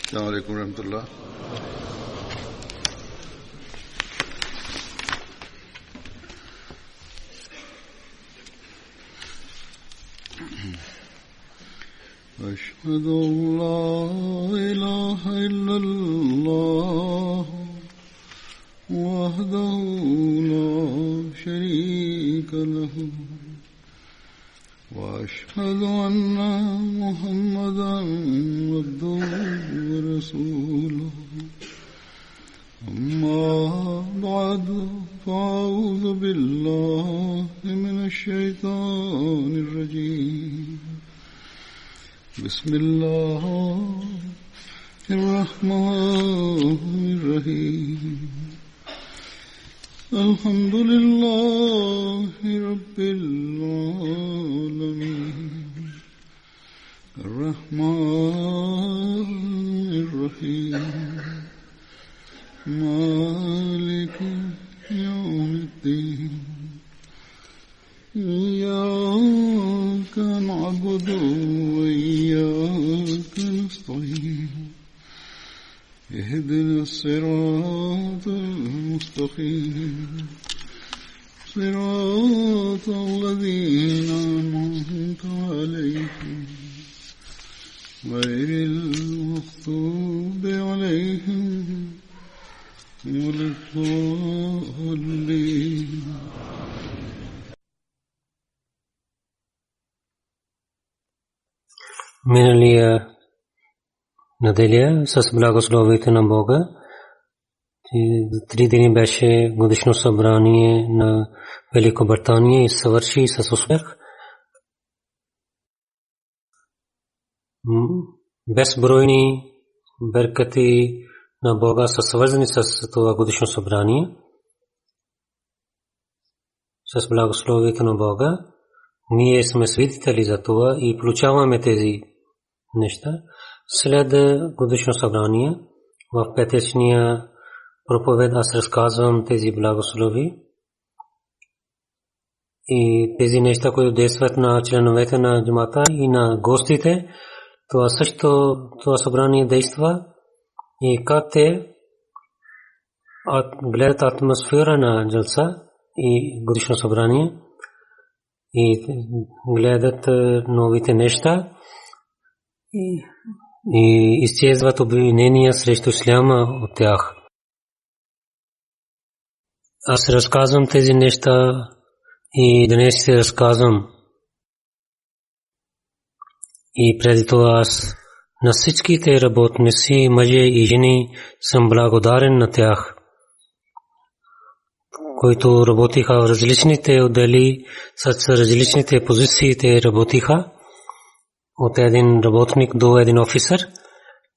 السلام عليكم ورحمة الله. أشهد أن لا إله إلا الله وحده لا شريك له وأشهد أن محمدا عبده ورسوله أما بعد فأعوذ بالله من الشيطان الرجيم بسم الله الرحمن الرحيم الحمد لله رب العالمين الرحمن الرحيم مالك يوم الدين إياك نعبد وإياك نستعين اهدنا الصراط المستقيم صراط الذين أنعمت عليهم غير المغضوب عليهم ولا الضالين. Миналия неделя с благословието на Бога 3 дни беше годишно събрание на Великобритания и съвърши с успех. Безбройни беркати на Бога са свързани с това годишно събрание. С благословието на Бога ние сме свидетели за това и получаваме тези неща. След годишно събрание в петъчния проповед аз разказвам тези благослови и тези неща, които действат на членовете на джамата и на гостите. Това също това събрание действа и как те гледат атмосфера на джалса и годишно събрание и гледат новите неща и изчезват обвинения срещу исляма от тях. Аз разказвам тези неща и днес ще разказвам. И преди това аз на всичките работници, мъже и жени съм благодарен на тях, които работиха в различните отдели, с различните позиции те работиха, от един работник до един офицер,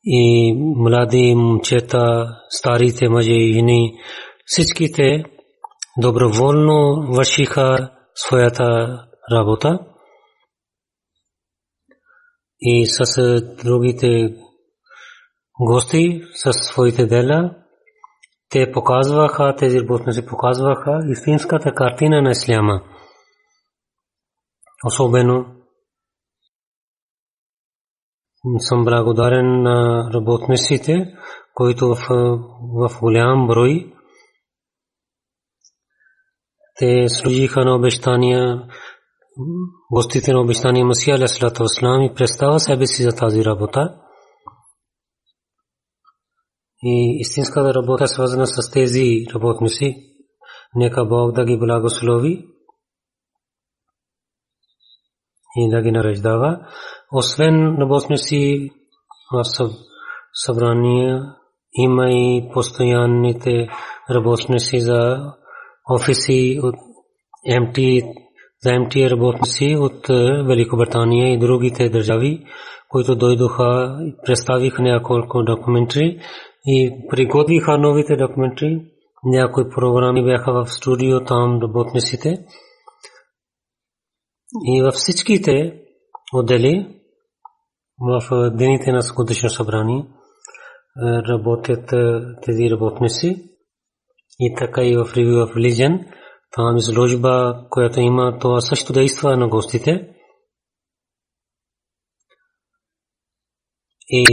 и млади момчета, старите мъже и жени, всичките доброволно вършиха своята работа и с другите гости, със своите дела. Те показваха, тези работници показваха истинската картина на исляма. Особено съм благодарен на работниците, които в голям брой те служиха на обещания, гостите на обещания Масия алейхиссалату вассалам и представа себе си за тази работа. И истинската работа е свързана с тези работници. Нека Бог да ги благослови и да ги нареждава. Освен работници в събрание, има и постоянните работници за офиси от МТ работници от Великобритания и другите държави, които дойдоха и представиха няколко документи и приготвиха новите документи. Някои програми бяха в студио, там работниците. И във всичките отдели в дените на годишно събрание работят тези работници. И така и в Review of Religion, там изложба, която има, това също действа на гостите. и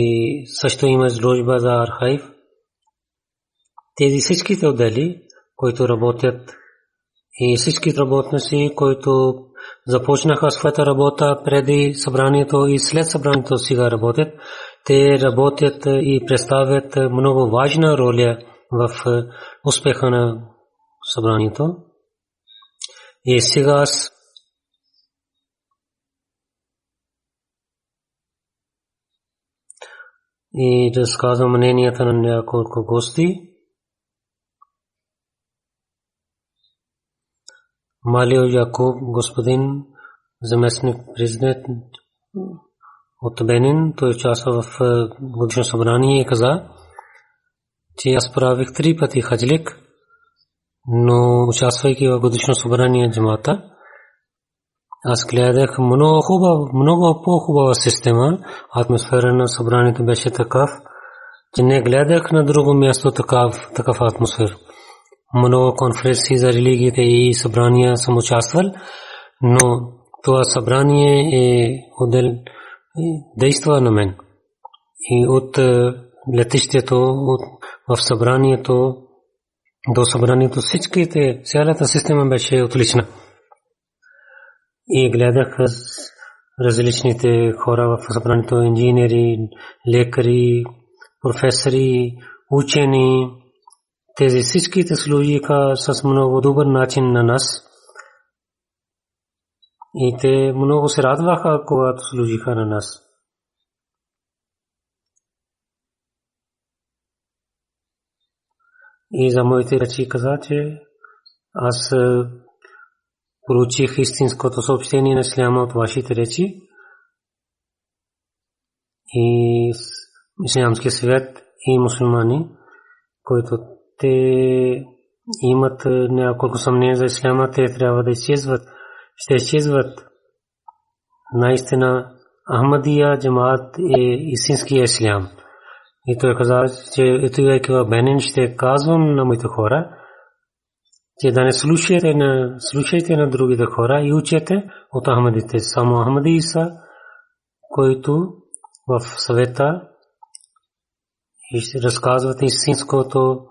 също има изложба за архив. Тези всичките отдели, които работят, и всички работници, които започнаха своята работа преди събранието и след събранието сега работят, те работят и представят много важна роля в успеха на събранието. И сега аз и разказвам мненията на няколко гости. Малио Якуб, господин заместник президент от Бенин, той участва в годишно събрание и каза, че аз правих 3 пъти хаджлик, но участвайки в годишно събрание джамата, аз гледах много по-хубава система. Атмосфера на събранието беше такъв, че не гледах на друго място такъв атмосфера. Много конференции за религиите и събрания съм участвал, но това събрание действа на мен. И от летището, в събранието, до събранието цялата система беше отлична. И гледах различните хора в събранието, инженери, лекари, професори, учени. Тези всичките служиха с много добър начин на нас. И те много се радваха, когато служиха на нас. И за моите речи каза, че аз поручих истинското съобщение на исляма от вашите речи. И ислямския свят и мусулмани, които те имат няколко съмнения за исляма, те трябва да изчезват. Ще изчезват. Наистина Ахмадия джамаат е истинския ислям. И той каза, че отивайки в Бенин, ще казвам на моите хора, че да не слушайте на другите хора и учете от Ахмадите. Само Ахмади са, които в съвета и разказват истинското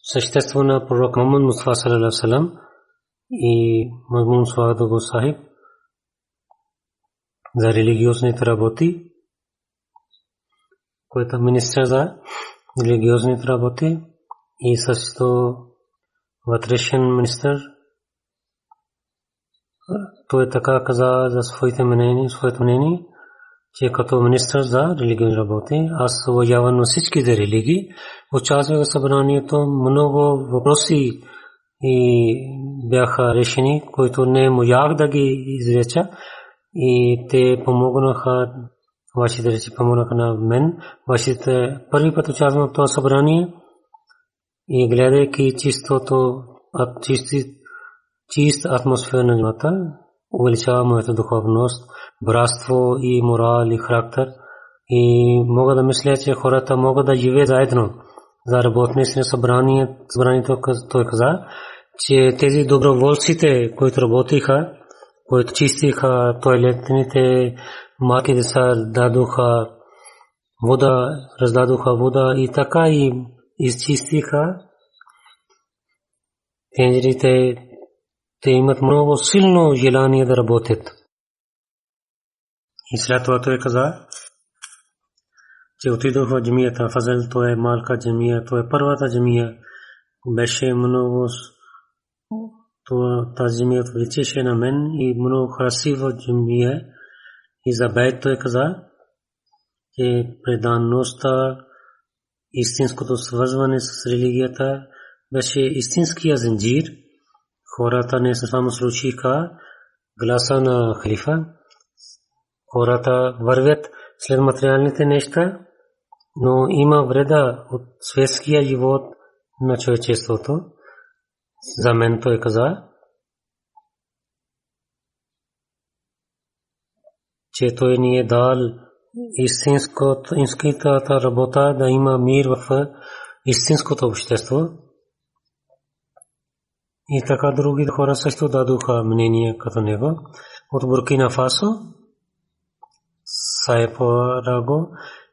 същество на пророк Мухаммад Мустафа саллаллаху алейхи ва саллям и Мазмун Свадогу Сахиб за религиозните работи, който министър за религиозните работи и също вътрешен министър. Той така каза за своето мнение, че като министър за религиозни работи, аз уважавам всичките религии, участвах в събранието, много въпроси и бяха решени, които не можах да ги изреча, и те помогнаха, вашите речи помогнаха на мен. Вашите първи път участвам в това събрание и гледайки чист атмосфера на джамата, увеличава моята духовност, братство и морал и характер. И мога да мисля, че хората могат да живеят заедно. За работници на събранието той каза, че тези доброволците, които работиха, които чистиха тоалетните, малки деца дадоха вода, раздадоха вода и така и изчистиха тенджерите. Те имат много силно желание да работят. И след това той каза, че отидох в джамията Фазел, то е малка джамия, то е първата джамия. Беше много, тази джамия личеше на мен и много красива джамия. И за бейт той каза, че преданността, истинското свързване с религията беше истинския зенджир. Хората не само слушаха гласа на халифа, хората вървят след материалните неща, но има вреда от светския живот на човечеството. За мен той каза, че той ни е дал истинската работа да има мир в истинското общество. И така други хора също дадоха мнение като него. От Буркина Фасо Сайпораго,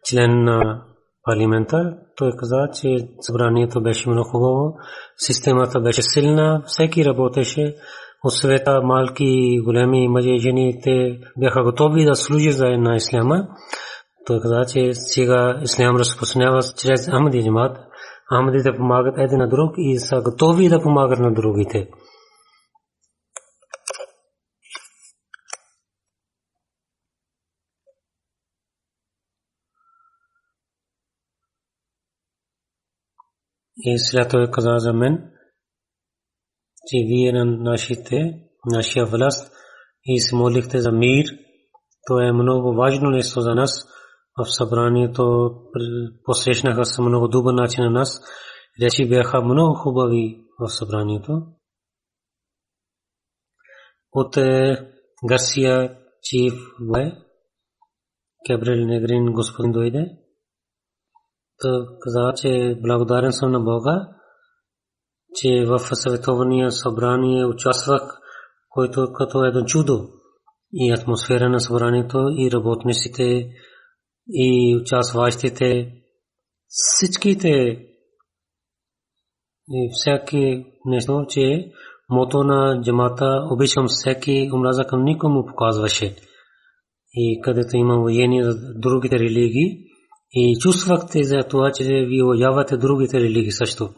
член на парламента. Той каза, че събранието беше много хубаво, системата беше силна, всеки работеше от света, малки и големи, мъже, жени, те бяха готови да служат за на исляма. Той каза, че сега ислям разпространява чрез Ахмади джамат. Ахмадите помагат един на друг и са готови да помагат на другите. И след това каза за мен, че вие на нашия власт и се молихте за мир. То е много важно нещо за нас. В събранието посрещнаха се много добър начин на нас. Речи бяха много хубави в събранието. От Гарсия чиф бе Габриел Негрин господин дойде. Той каза, че благодарен съм на Бога, че в световния събрание участвах, който като едно чудо. И атмосфера на събранието, и работниците, и участващите, всичките, и всяки нещо, че мото на джамата обичам всеки, омраза към никому показваше. И където има воение за другите религии, и чувствахте за това, че ви уважавате другите религии също.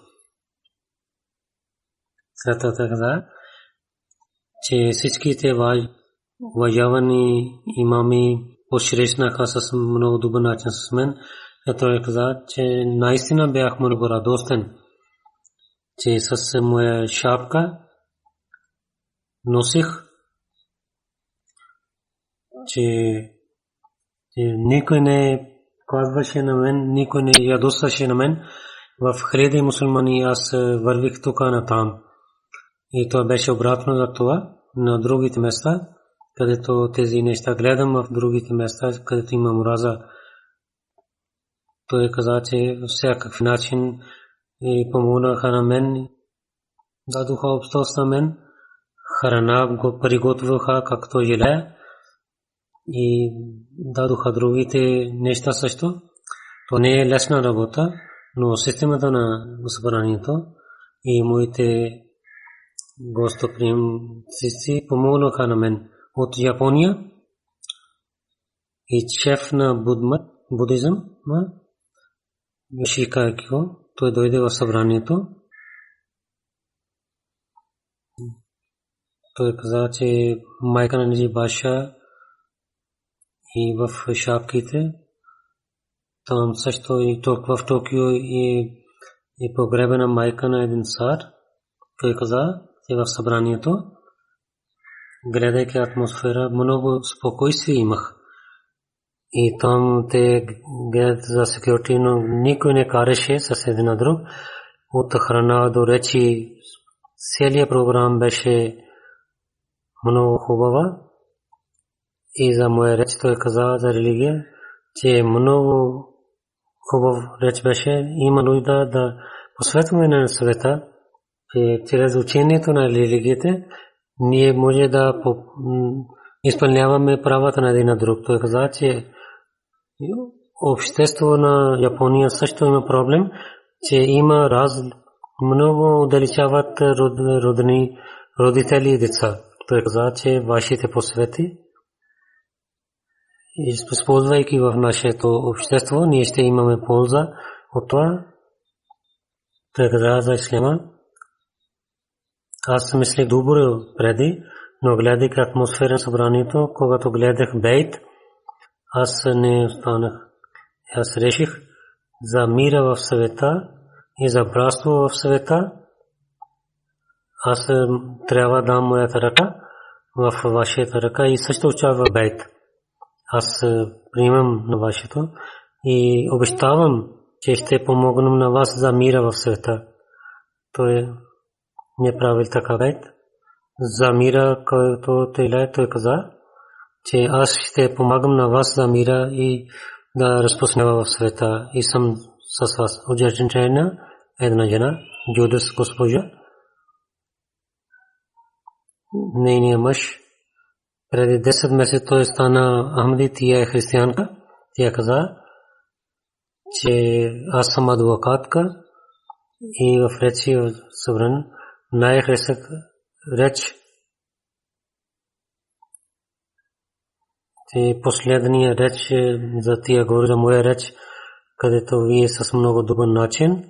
След това каза, че всичките уважавани имами посрещнаха с много добър начин с мен. Той каза, че наистина бях много радостен, че с моя шапка носих, че никой не казваше на мен, никой не ядосваше на мен. В хиляди мусулмани аз вървих тук на там. И това беше обратно за това на другите места, където тези неща гледам, в другите места, където има омраза. Той каза, че всякакъв начин и помогнаха на мен, дадоха обстоятелства на мен, храна го приготвяха както желая и дадоха другите неща също. То не е лесна работа, но системата на събранието и моите гостоприемници помогнаха на мен от Япония и шеф на будизъм Йошика Кио. Той дойде в събранието. Той каза, че майка на Ниджи Баша и в шапките там също и в Токио и погребена майка на един цар. Той каза, че в събранието, гледайки атмосфера, много спокойствие имах. И там те гледат за секюрити, но никой не караше с един на друг. От храна до речи, целият програм беше много хубава. И за моя реч той каза за религия, че много хубав реч беше. Има нужда да посветваме на света, че чрез учението на религиите ние може да изпълняваме правата на един на друг. Той каза, че общество на Япония също има проблем, че има много отдалечават родители и деца. Той каза, че вашите посвети, използвайки в нашето общество, ние ще имаме полза от това. Той каза за исляма. Аз мислех добре преди, но гледайки атмосфера на събранието, когато гледах бейт, аз не останах. Аз реших за мира в света и за братство в света. Аз трябва да дам моята ръка в вашата ръка и също участвам в бейт. Аз приемам на вашето и обещавам, че ще помогнем на вас за мира в света. Той не правил така бейт. За мира, който той каза, че аз ще помагам на вас за мира и да разпространява в света. И съм с вас. От Аржентина една жена, Джудас госпожа. Нейният мъж преди 10 месеца той стана Ахмади, тя е християнка. Тя каза, че аз съм адвокатка и в речи събран най-харесах реч. И последния реч за тия говори за моя реч, където вие с много добър начин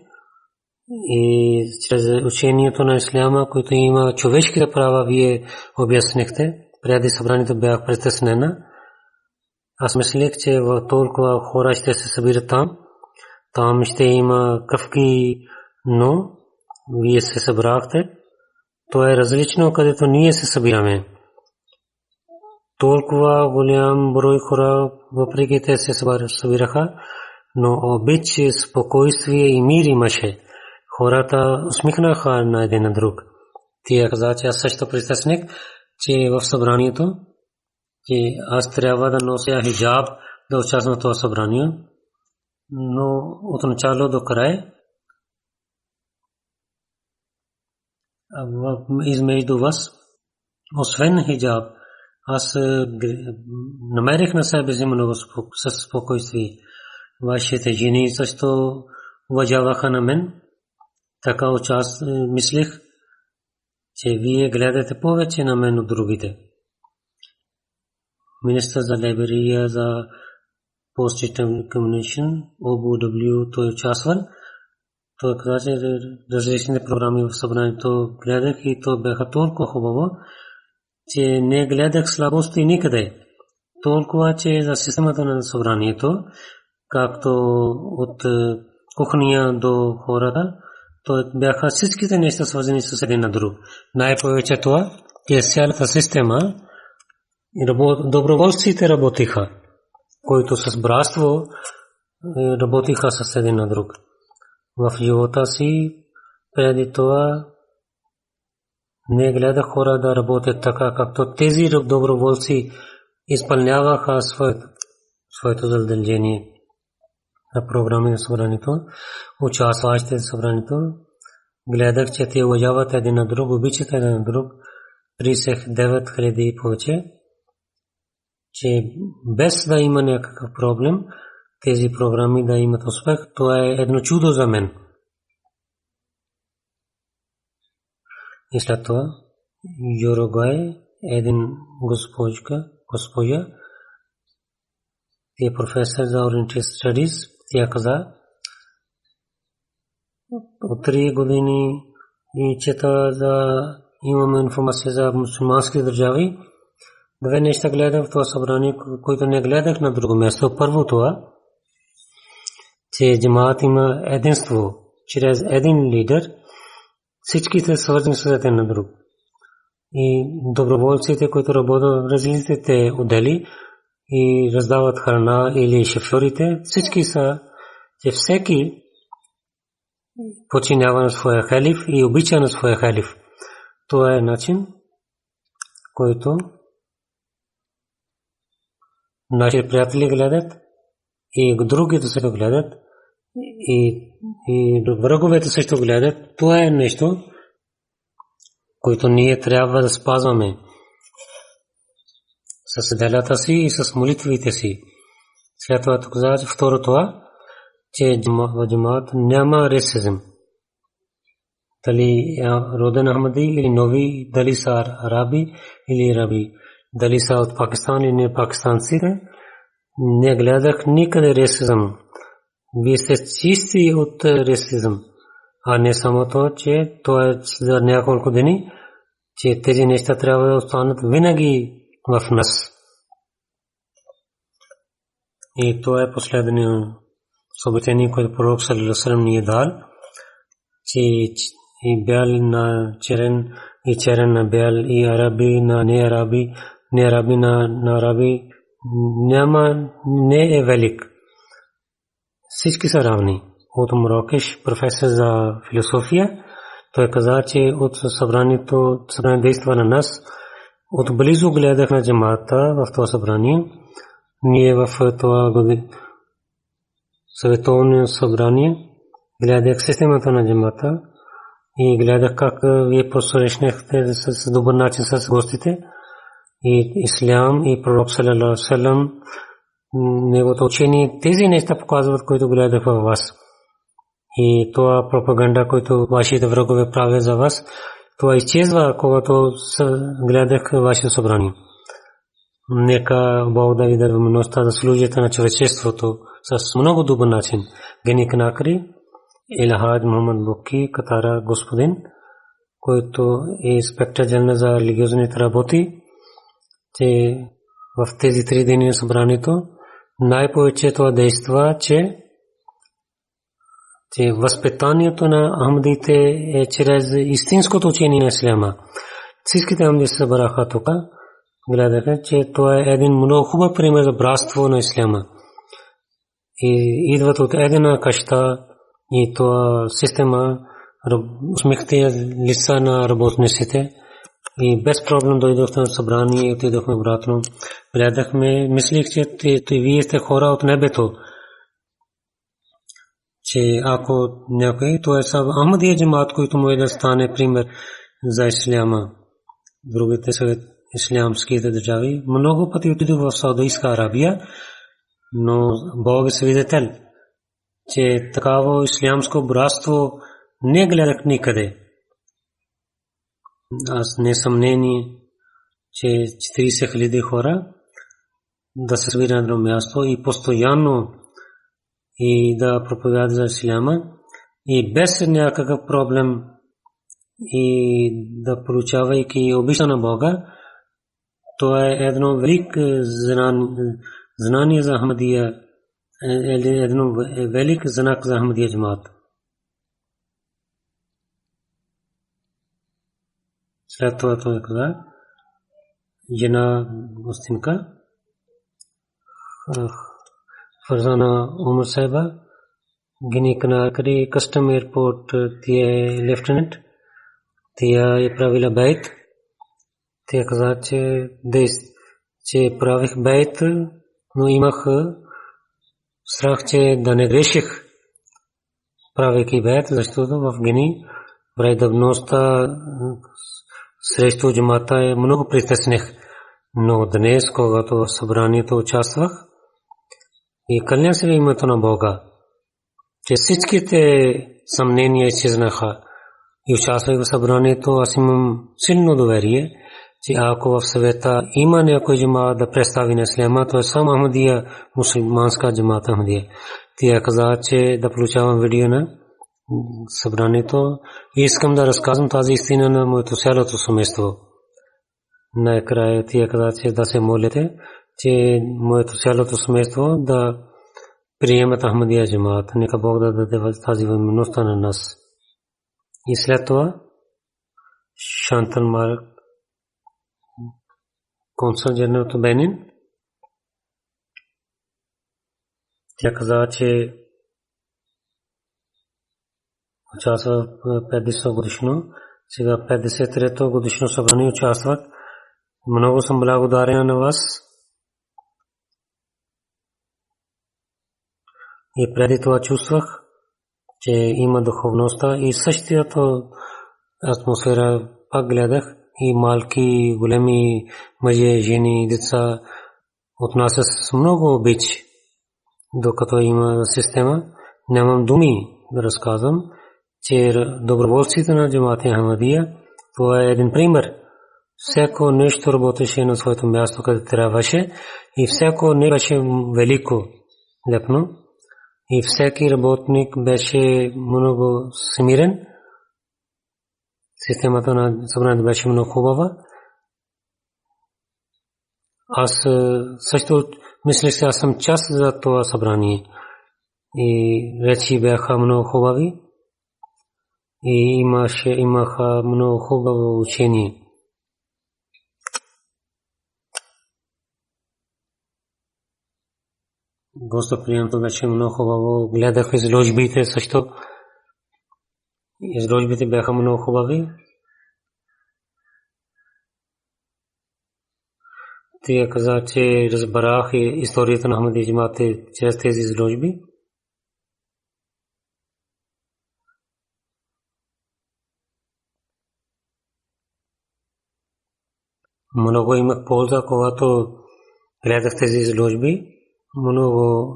и чрез учението на исляма, който има човешките права, вие обяснихте. Преди събранието бях притеснена. Аз мислех, че в толкова хора ще се събират там. Там ще има къвки, но вие се събрахте. То е различно, където ние се събираме. Толкова голям брой хора, въпреки те се събираха, но обич, спокойствие и мир имаше. Хората усмихнаха на един на друг. Тя каза, че аз също притесних, че в събранието, че аз трябва да нося хиджаб да участвам в това събрание, но от начало до край измежду вас, освен хиджаб, аз намерих на себе си много спокойствие. Вашите жени също уважаваха на мен. Така мислих, че вие гледате повече на мен от другите. Министър за Либерия за Post-System Communication, ОБУ, той участвал. Той каза, че различните програми в събранието гледах и то бяха толкова хубаво, че не гледах слабости никъде. Толкова, че за системата на събранието, както от кухня до хората, то бяха всичките неща свързани с един на друг. Най-повече това е цялата система. Доброволците работиха, които с братство работиха с един на друг. В живота си преди това не гледах хора да работят така, както тези доброволци изпълняваха своето задължение на програми на събранието, участващите в събранието. Гледах, че те уважават един на друг, обичат един на друг. 39 000 повече, че без да има някакъв проблем, тези програми да имат успех, това е едно чудо за мен. И след това Юругвай, един госпожа, тя е професор за Oriental Studies, тя каза, от 3 години и чета имаме информация за мусулмански държави. Две неща гледах в това събрание, които не гледах на друго място. Първо това, че джамаат има единство. Чрез един лидер всичките са свързани с един на друг. И доброволците, които работят в различните отдели и раздават храна или шофьорите, всички са, че всеки починява на своя халиф и обича на своя халиф. Това е начин, който нашите приятели гледат и другите също гледат и враговете също гледат. Това е нещо, което ние трябва да спазваме с делата си и с молитвите си. След това каза, второ това, че в джамаат няма расизъм. Дали роден Ахмади или нови, дали са араби или араби, дали са от Пакистан или не пакистанците, не гледах никъде расизъм. Вие сте чисти от расизъм, а не само то, че то е за няколко дни, че тези неща трябва да останат винаги в нас. И това е последния съобщение, което пророк саллаллаху алейхи ва саллям ни е дал, че и бял на черен, и черен на бял, и араби на неараби, неараби на араби, не е велик. Всички са равни. От Марокеш, професор за философия, той каза, че от събранието действа на нас. Отблизо гледах на джамаата в това събрание. Ние в това световно събрание гледах системата на джамаата и гледах как вие посрещнахте с добър начин с гостите и ислям и пророк саллаллаху алейхи ва саллям неговото учение, тези неща показват, които гледах във вас. И това пропаганда, който вашите врагове правят за вас, това изчезва, когато гледах вашето събрание. Нека Бог да ви даде възможността да служите на човечеството с много добър начин. Гени Канакри, Илхад Мухаммад Буки, Катара господин, който е инспектор дженерал за религиозните работи, че в тези 3 дни на събранието най-повече това действа, че възпитанието на ахмадите е чрез истинското учение на исляма. Всичките ахмади се събраха тук, гледаха, че това е един много хубав пример за братство на исляма. И идват от една къща и това система усмихте лица на работниците и без проблем дойдохте на събрание и отидохме обратно. Гледахме, мислих, че вие сте хора от небето, че ако някой, то е сам Ахмадия джамаат, който може да стане пример за исляма. Другите са ислямските държави. Много пъти отидох в Саудийска Арабия, но Бог е свидетел, че такава ислямско братство не гледах никъде. Аз не съмнение, че 40,000 хора да се събират на едно място и постоянно и да проповядват за исляма и без някакъв проблем и да получавайки обичта на Бога, то е едно велико знание за Ахмадия, едно велик знак за Ахмадия джамаат. След това той каза, жена гостинка, Фарзана Умар Сайба, Гини Канакри, Кастъм Еирпорт, тия е лефтенант, тия е правила бейт. Тя каза, че правих бейт, но имах страх, че да не греших правейки бейт, защото в Гини враждебността срещу джамата е много притеснех. Но днес, когато в събранието участвах, и кълня се в името на Бога, че всичките съмнения изчезнаха и участвах в събранието, аз имам силно доверие, че ако в съвета има някой джамаат да представи на исляма, то е само Ахмадия, мусулманска джамаат Ахмадия. Тя каза, че да получавам видео на събранието и искам да разказвам тази истина на моето цялото семейство. Накрая тя каза, че да се молите, че моето цялото семейство да приемат Ахмадия джамаат. Нека Бог да даде тази възможност на нас. И след това Шантан Марк, консул дженерал от Бенин, тя каза, че участва в 50 годишно, сега 53-то годишно събрание участват. Много съм благодарен на вас. И преди това чувствах, че има духовността и същото атмосфера пак гледах и малки, големи мъже, жени, деца отнасят с много обич. Докато има система, нямам думи да разказвам, че доброволците на джамаат Ахмадия, това е един пример. Всяко нещо работеше на своето място, където трябваше, и всяко нещо беше велико, лепно, и всеки работник беше много смирен. Системата на събранието беше много хубава. Аз също мислех, че аз съм част за това събрание. И речи бяха много хубави. И имаха много хубаво учение. Гостоприемството беше много хубаво. Гледах изложбите също. Изложбите бяха много хубави. Тя каза, че разбрах историята на Ахмадия джамаат чрез тези изложби. Много имах полза, когато гледах тези изложби. Много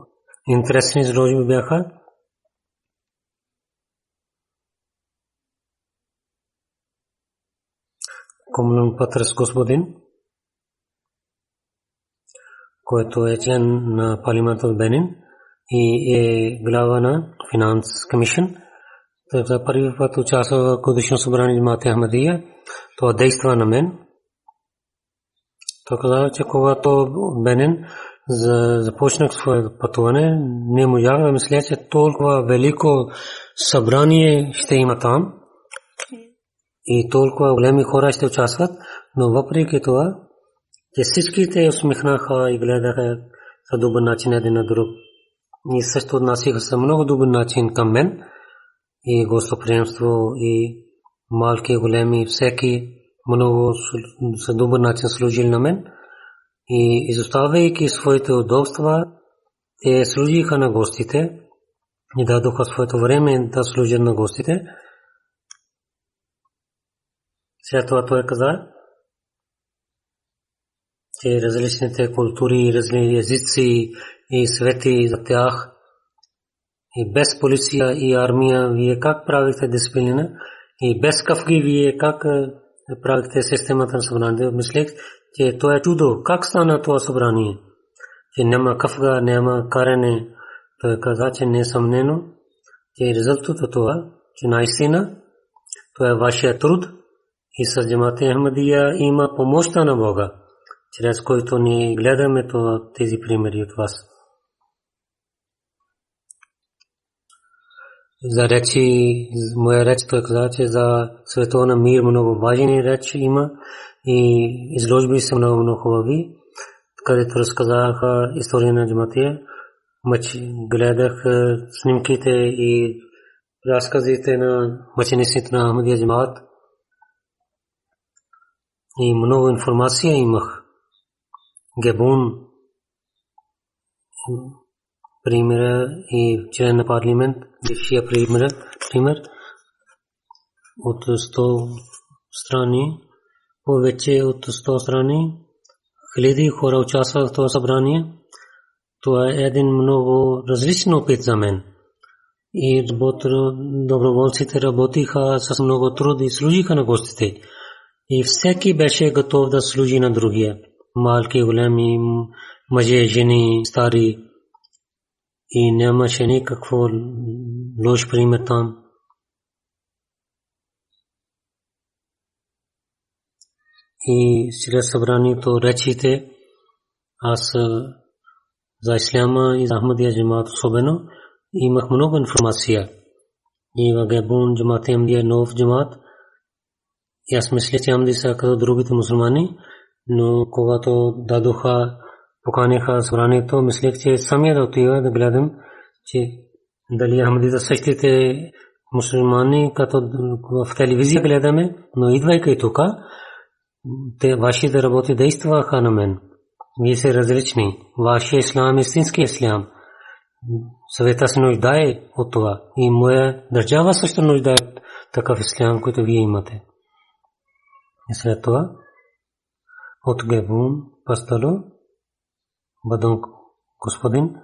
интересни изложби бяха. Комунен Патрас господин, който е член на парламента в Бенин и е глава на Финанс Комисион. Той за първи път участва в годишно събрание на Джамаат Ахмадия. Това действа на мен. Той каза, че когато Бенин започнах своето пътуване, не можах да мисля, че толкова велико събрание ще има там и толкова големи хора ще участват, но въпреки това, че всичките усмихнаха и гледаха за добър начин един на друг. И също отнасяха се много добър начин към мен и гостоприемство и малки и големи, всеки много за добър начин служили на мен. И изоставяйки своите удобства, те служиха на гостите и дадоха своето време да служат на гостите. След това той каза, че различните култури, различни езици и свети за тях и без полиция и армия, вие как правите дисциплина и без кафги, вие как правите системата на събрание. Мислех, че това е чудо. Как стана това събрание? Че няма кафга, няма каране. Той каза, че несъмнено, че резултатът от това, че наистина това е вашия труд и с Джамаат Ахмадия има помощта на Бога, чрез който ни гледаме тези примери от вас. За речи, моя реч той каза, че за световна мир много важни речи има и изложби са много хубави, където разказаха история на Джамаатия. Гледах снимките и разказите на мъчениците на Ахмадия Джамаат и много информация имах. Габон пример и член на парламент, бившия пример от 100 страни, повече от 100 страни, хиляди хора участваха в това събрание. Това е един много различен опит за мен. И доброволците работиха с много труд и служиха на гостите. И всеки беше готов да служи на другия. Малки, големи, мъже, жени, стари. И нямаше никакво лош пример там. И чрез събранието речите, аз за исляма и за Ахмадия Джамаат особено имах много информация. И в Габон Джамаат Ахмадия нов Джамаат. И аз мисля, че Ахмади са като другите мусулмани, но когато дадоха, поканяха събранието, мислех, че самия да отива да гледам, че дали Ахмади са същите мусулмани, като в телевизия гледаме, но идвайки тук, вашите работи действаха на мен. Вие са различни. Вашия ислам е истински ислам. Света се нуждае от това. И моя държава също нуждае от такъв ислам, който вие имате. И след това от Габон Пастало Бадон господин,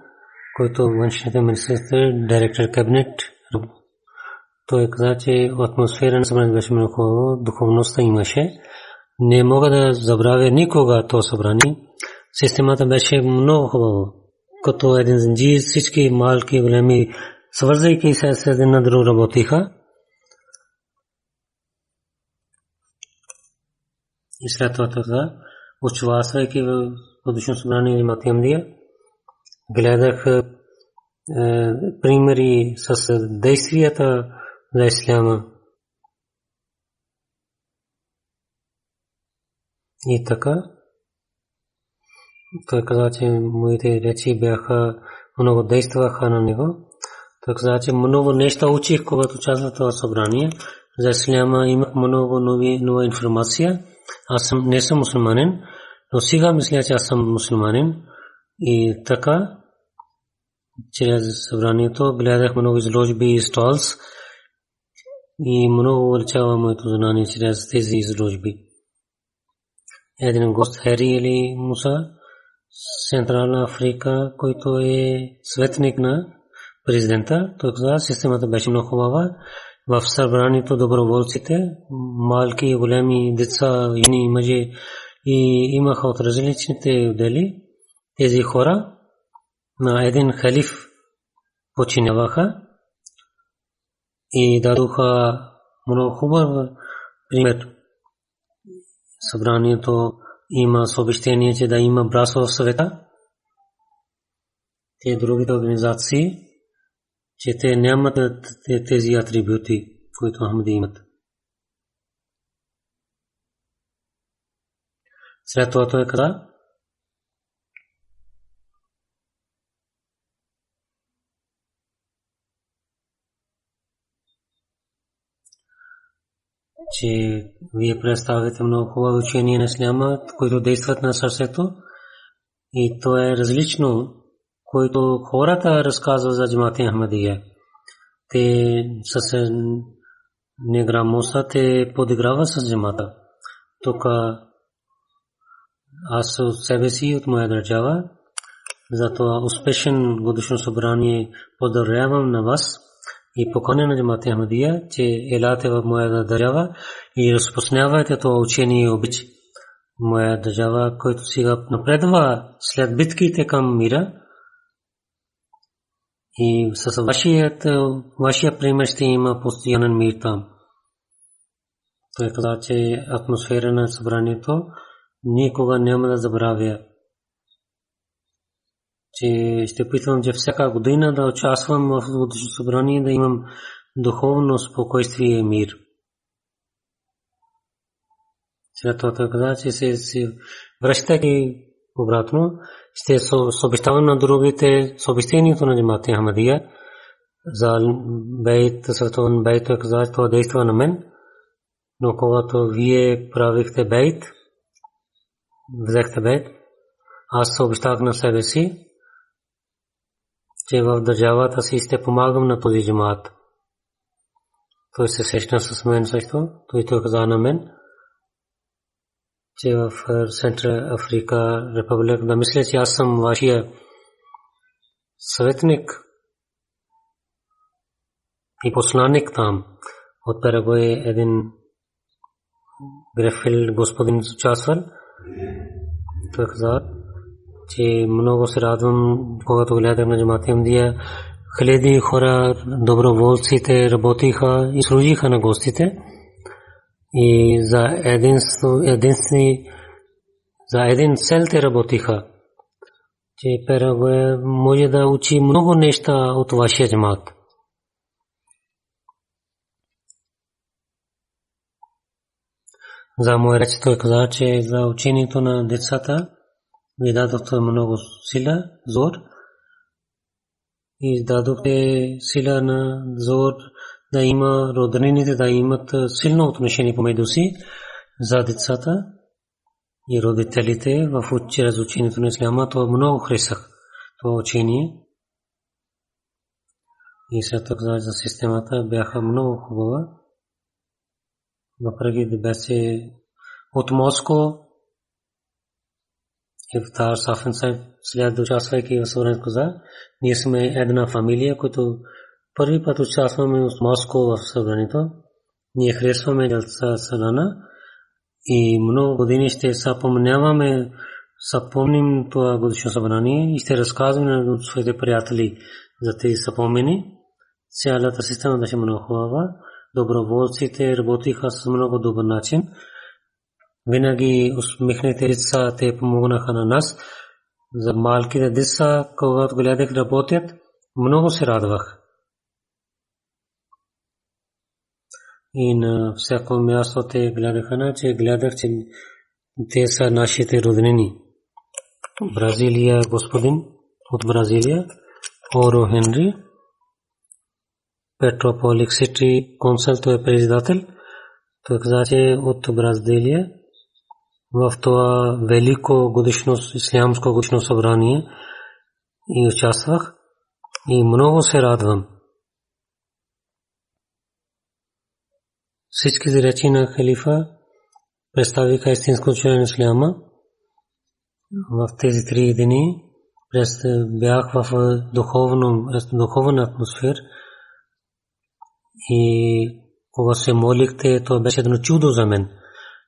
който външните министри, директор кабинет, той каза, че атмосфера на събрание беше много хубава, духовността имаше. Не мога да забравя никога това събрание. Системата беше много хубава. Като един зинджир, всички малки, големи, свързвайки се с един на друг работиха. И след това каза, участвайки в годишно събрание на Джамаат Ахмадия, гледах примери с действията за исляма. И така, той каза, че моите речи бяха много действаха на него. Той каза, че много неща учих, когато участвах в това събрание. За исляма имах много нова информация. Аз не съм мусулманин, но сега мисля, че аз съм мусулманин. И така, чрез събранието гледах много изложби и столс и много увеличава моето знание чрез тези изложби. един гост Хери или Муса, Централна Африка, който е светник на президента. Той каза, системата беше много хубава. В събранието доброволците, малки и големи деца, жени, мъже и имаха от различните отдели. Тези хора на един халиф починяваха и дадоха много хубав пример. Събранието има съобщение, че да има братство в света. Те другите организации, че те нямат тези атрибути, които Ахмади имат. След това той каза, че вие представяте много хубаво учение на исляма, които действат на сърцето, и то е различно, което хората разказват за джамат Ахмадия. Те с неграмота те подиграват с джамата. Тук аз от себе си, от моя държава, за това успешен годишно събрание поздравявам на вас и поканя на джамат Ахмадия, че елате в моя държава и разпространявайте това учение и обич. Моя държава, който сега напредва след битките към мира, и с вашия пример ще има постоянен мир там. Той каза, че атмосфера на събранието никога няма да забравя. Че ще питам, че всяка година да участвам в годишно събрание, да имам духовно спокойствие и мир. След това той каза, че се връщайки обратно, ще съобщавам на другите съобщението на джамат Ахмадия за бейт, световен бейт. Той каза, това действа на мен, но когато вие правихте бейт, взехте бейт, аз съобщавах на себе си, че в държавата си ще помагам на този джамат. Той се срещна с мен също. Той каза на мен, че в Централна Африка република, да мисля, че аз съм вашия съветник и посланник там. От Парагвай един Грефил господин участвал. Той каза, че много се радвам, когато гледах на джамат Ахмадия. Хиляди хора, доброволците работиха и служиха на гостите. И за един цел те работиха, че Парагвай може да учи много неща от вашия джамат. За моя реч той каза, че за учението на децата ви дадохте много сила, зор, и дадохте сила на зор да има роднините, да имат силно отношение помежду си за децата и родителите в чрез учението на исляма. Това много харесах, това учение. И след това за системата бяха много хубава. Въпреки да беше от Моско, Ифтар Сафен Сайб след участвайки в събранието каза, ние сме една фамилия, която първи път участваме в Моско в събранието. Ние харесваме Джалса Салана и много години ще съпомним това годишно събрание и ще разказваме на своите приятели за тези съпомени. Цялата система беше много хубава. Доброволците работиха с много добър начин. Винаги усмихнете деца, те помогнаха на нас. За малките деца, когато гледах работят, много се радвах. И на всяко място те гледаха, че гледах, че те са нашите роднини. Бразилия, господин от Бразилия, Оро Хенри, Петрополик Сити консул, той е председател. Той каза, че от Бразилия в това велико годишно ислямско годишно събрание и участвах и много се радвам. Всички речи на халифа представиха истинско учение на исляма. В тези 3 дни бях в духовна атмосфера и кога се молихте, то беше едно чудо за мен.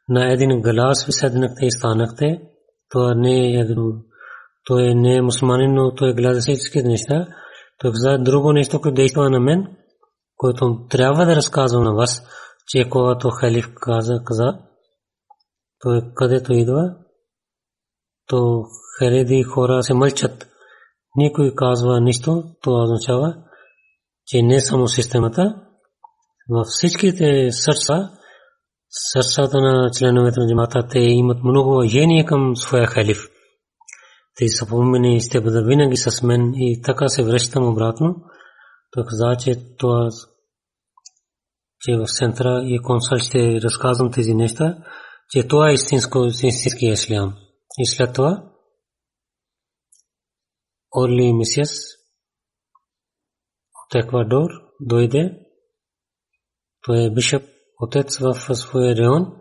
На един глас ви седнахте и станахте. То не е мусулманин, но той гледа всички неща. Той каза друго нещо, което действа на мен, което трябва да разказвам на вас, че когато халиф каза, той където идва, то хиляди хора се мълчат. Никой казва нищо, това означава, че не само системата, във всичките сърцата на членовете на джамата, те имат много уважение към своя халиф. Те са помнени, ще бъдат винаги с мен и така се връщам обратно. Той каза, че в центъра и консул ще разказвам тези неща, че това е истински ислям. И след това Орли Мисиас от Еквадор дойде. Той е бишоп, отец в своя район.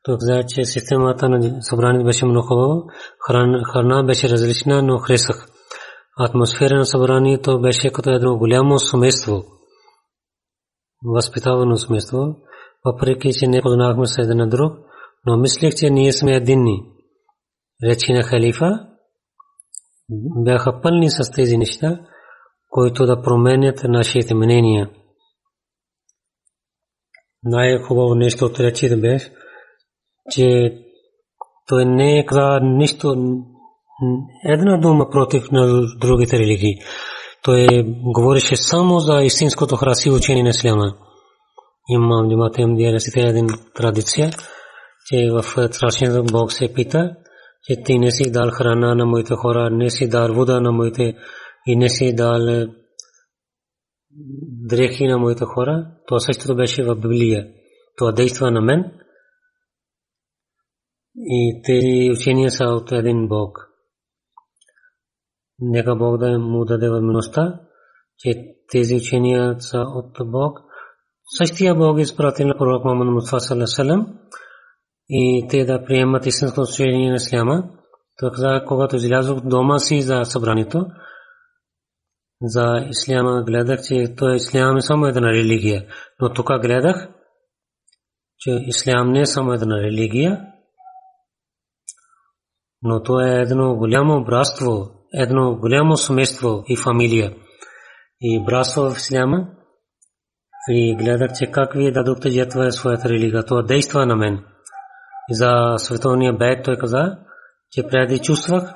Той каза, че системата на събранието беше много хубава. Храна беше различна, но харесах. Атмосфера на събранието беше като едно голямо семейство. Възпитавано семейство. Въпреки че не познахме се един на друг, но мислех, че ние сме единни. Речи на халифа бяха пълни с тези неща, които да променят нашите мнения. Най-хубаво нещо от речите беше, че той не каза нищо, една дума против на другите религии. Той говореше само за истинското красиво учение на исляма. Имам джамата Ахмадия разите една традиция, че в страшния Бог се пита, че ти не си дал храна на моите хора, не си дал вода на моите и не си дал дрехи на моите хора. Това същото беше в Библия. Това действа на мен. И тези учения са от един Бог. Нека Бог да му даде възможността, че тези учения са от Бог. Същия Бог изпратил на пророк Мухаммад Мустафа саллаллаху алейхи ва саллям и те да приемат истинското учение на исляма. Той каза, когато излязох дома си за събранието, за исляма гледах, че той ислям е само една религия. Но тук гледах, че ислям не е само една религия, но то е едно голямо братство, едно голямо семейство и фамилия. И братство в исляма. И гледах, че как вие дадохте жертва своята религия. Това действа на мен. И за световния бейт той каза, че преди чувствах,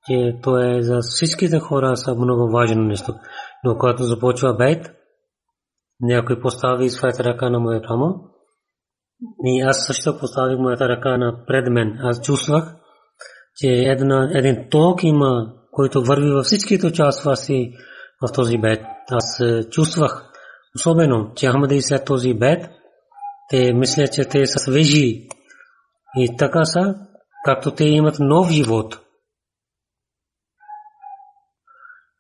че то е за всичките хора са много важно нещо. Но когато започва бейт, някой постави своята ръка на моя рамо и аз също поставих моята ръка на пред мен. Аз чувствах, че един ток има, който върви във всичките участници в този бейт. Аз чувствах особено, че Ахмади след този бейт, те мислят, че те са свежи и така са, както те имат нов живот.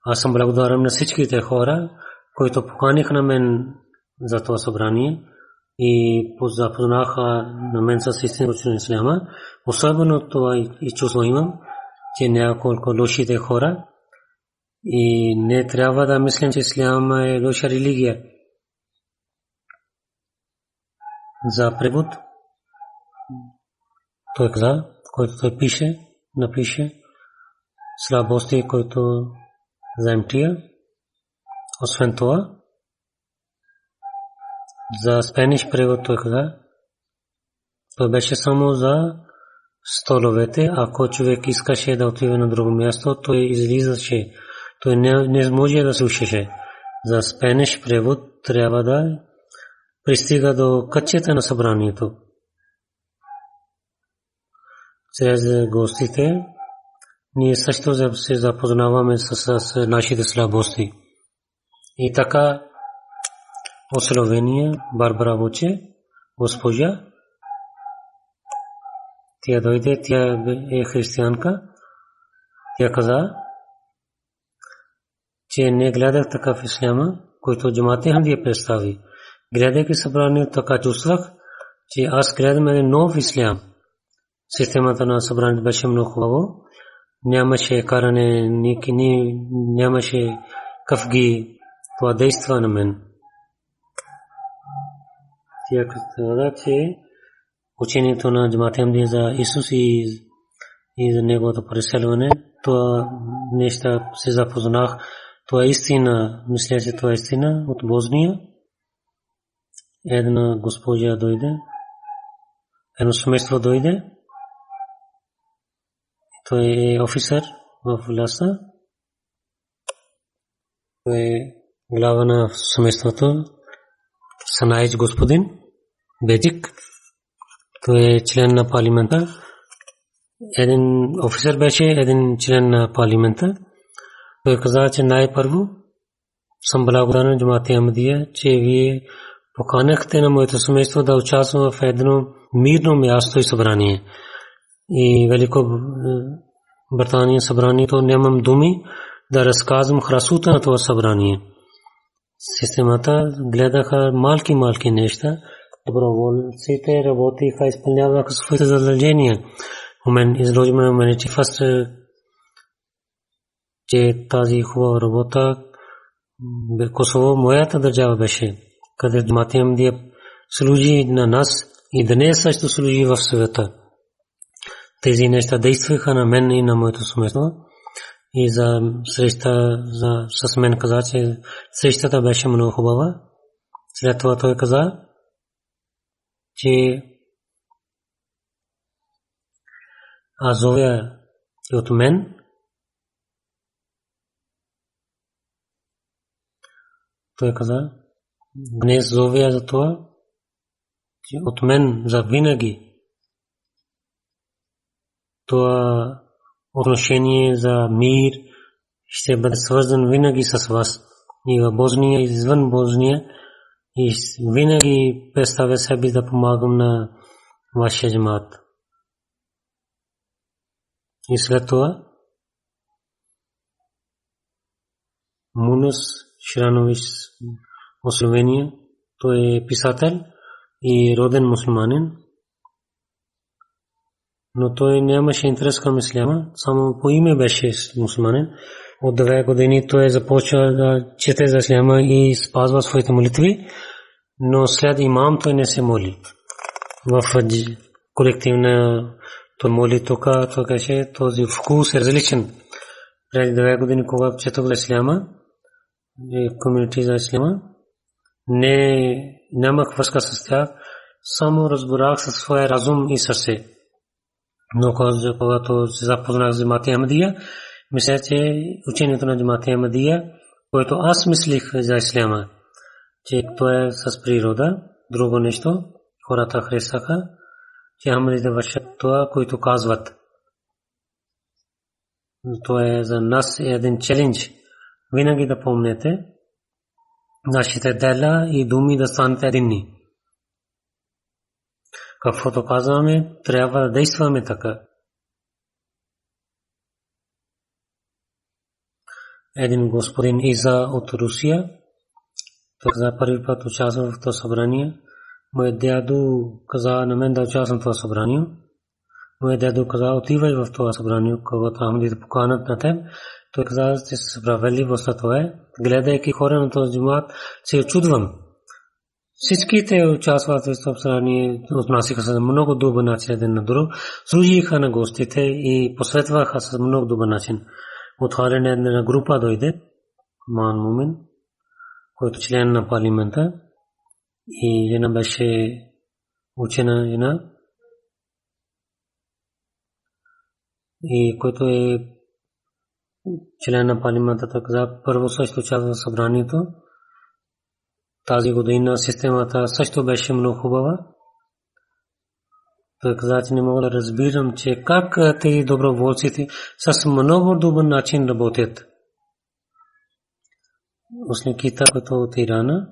Аз съм благодарен на всичките хора, които поканиха на мен за това събрание и запознаха на мен с истинското исляма. Особено това и чувство имам, че няколко лошите хора и не трябва да мислим, че ислям е лоша религия. За превод той каза, който той напише слабости, който заемтия. Освен това, за спаниш превод той каза, той беше само за столовете. Ако човек искаше да отиде на друго място, той излизаше. Той не може да слушаше. За спаниш превод трябва да пристига до кътчета на събранието. Чрез гостите ние също се запознаваме с нашите слабости. И така от Словения Барбара Вуче, госпожа, тя дойде, тя е християнка. Тя каза, че не гледах такъв исляма, който джамат Ахмадия представи. Гледайки събранието, така чувствах, че аз гледам един нов ислям. Системата на събранието беше много хубаво. Нямаше каране, нямаше кафги. Това действа на мен. Тя каза, че учението на Джамат Ахмадия за Исус и за неговото преселване, това неща се запознах. Това е истина, мисля, че това е истина от Босния. Една госпожа дойде, едно семейство дойде. Той е офицер в властта. Той е глава на семейството. Санайч господин Беджик. Той е член на парламента. Един офицер беше, един член на парламента. Той каза, че най-първо съм благодарен на Джамат Ахмадия, че вие поканахте на моето семейство да участвам в едно мирно място и събрание. И Велико Британия събранието, нямам думи да разказвам красота на това събрание. Системата гледаха малки неща. Доброволците работиха, изпълняваха своите задължения. У мен изложиме на мен, че тази хубава работа Косово, моята държава беше, където Джамат Ахмадия служи на нас и днес също служи в света. Тези неща действаха на мен и на моето семейство. И за среща с мен каза, че срещата беше много хубава. След това той каза, че Азовия от мен. Той каза, днес зовя за това, че от мен за винаги това отношение за мир ще бъде свързан винаги с вас. И в Босния, и извън Босния, и винаги представя себе да помагам на вашия джамат. И след това Мунус Ширанович от Словения, той е писател и роден мусулманин, но той нямаше интерес към исляма, само по име беше мусулманин. От 2 години той започва да чете за исляма и спазва своите молитви, но след имам той не се моли. В колективна той моли тук, той каже, този вкус е различен. Преди 2 години, когато четох за исляма, комьюнити за исляма, нямах връзка с тях, само разбрах със своя разум и сърце. Но когато се запознах с Джамат Ахмадия, мисля, че учението на Джамат Ахмадия, което аз мислих за исляма, че това е с природа, друго нещо, хората харесаха, че Ахмадите вършат това, което казват. Това е за нас един челендж. Винаги да помнете нашите дела и думи да станат единни. Каквото казваме, трябва да действаме така. Един господин Иза от Русия, той за първи път участва в това събрание. Моят дядо каза на мен да участвам в това събрание. Моят дядо каза, отивай в това събрание, когато Ахмадите поканат на теб. Той каза, че се справедливостта това е. Гледайки хора на този джамат, се очудвам. Всичките участват в това събрание, отнасяха се много добър начин един на друг, служиха на гостите и посветваха се много добър начин. Отварен една група дойде, Ман Мумин, който член на парламента, и жена беше учена жена, и който е член на парламента, той каза, първо също участва в събранието. Тази година системата също беше много хубава. Той каза, че не мога да разбирам, че как тези доброволците с много добър начин работят. Усникита, който от Ирана,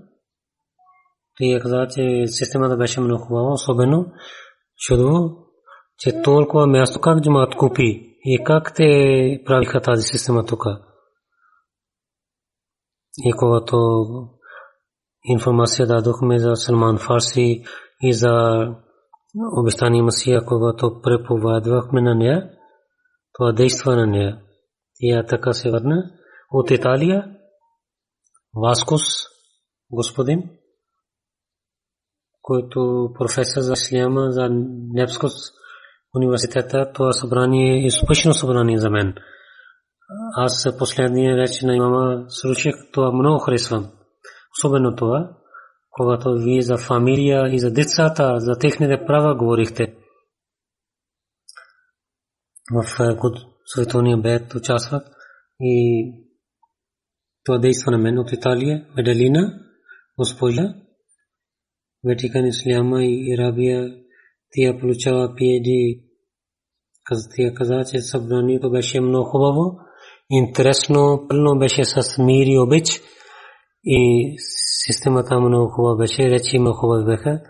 той каза, че системата беше много хубава, особено чудо, че толкова място как джамат купи и как те правиха тази система тук. И когато информация дадохме за Салман Фарси и за обещания Масия, когато преповядвахме на нея, това действа на нея. Тя така се върна от Италия. Васкос, господин, който професор за исляма за Непскос университета, това събрание е успешно събрание за мен. Аз последния реч на имама слушах, това много харесвам. Особено това, когато вие за фамилия и за децата, за техните права говорихте. В световния бед участвах и това действа на мен от Италия, Медалина, госпожа, Ватикан Исляма и Арабия. Тя получава PhD. Тя каза, че събранието беше много хубаво, интересно, пълно беше с мир и обич и системата много хубава беше, речи много хубави бяха.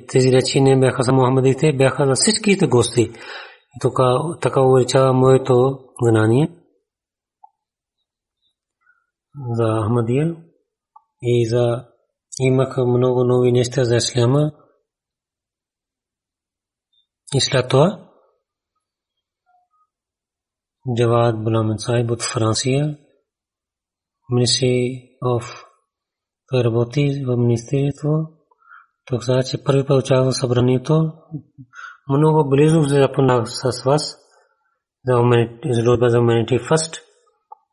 Тези речи не бяха за Мухаммадите, бяха за всичките гости. И така увеличава моето знание за Ахмадия и за имах много нови неща за исляма. И след това Джавад Буламен Сайб от Франция, Ministry of, той работи в министерство. Той каза, че първи път участва в събранието. Много близо се запознах с вас за Humanity First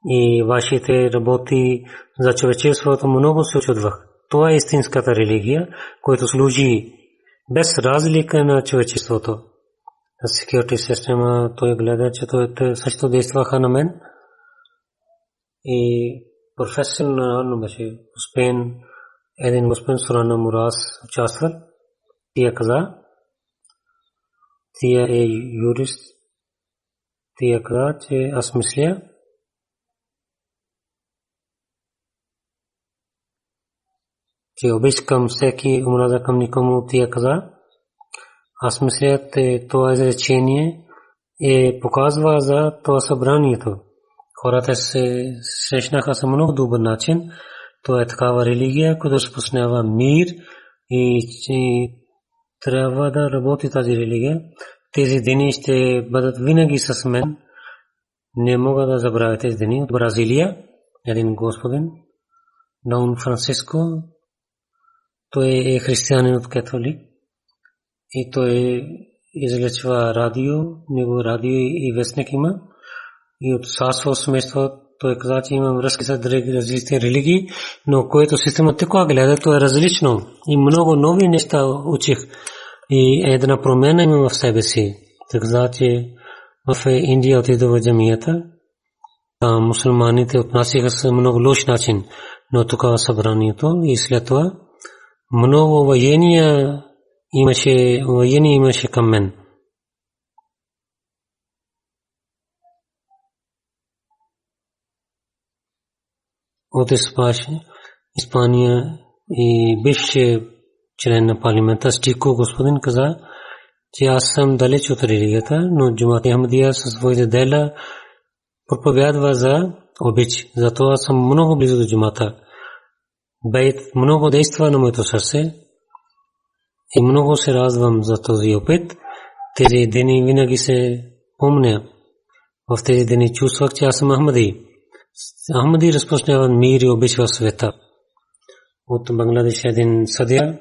и вашите работи за човечеството много се очудвах. Това е истинската религия, която служи без разлика на човечеството. Security система, той гледа, че той също действаха на мен. И професионално беше успен, един успен Сурана Мурас участвал. Тя каза, тя е юрист. Тя каза, че аз мисля, че обич към всеки, омраза към никому. Тя каза, аз мисля, това изречение показва за това събранието. Хората се срещнаха с много добър начин. Това е такава религия, която разпространява мир и трябва да работи тази религия. Тези дни ще бъдат винаги с мен. Не мога да забравя тези дни. От Бразилия, един господин, Дон Франциско, той е християнин от католик. И той излъчва радио, него радио и вестник има. И от сасво семейство той каза, че има връзки с различни религии, но което систематично гледа, то е различно. И много нови неща учих. И една промяна има в себе си. Той каза, че в Индия отида в джамията, мусулманите отнасяха се много лош начин, но тук в събранието и след това много воения имаше към мен. От Испания и бивши член на парламента Стико господин каза, че аз съм далеч от религията, но Джумат Ахмадия със своите дела проповядва за обич. Затова съм много близо до джумата. Бейт много действа на моето сърце и много се радвам за този опит. Тези дни винаги се помня. В тези дни чувствах, че аз съм Ахмади. Ахмади разпространява мир и обич в света. От Бангладеш един съдия,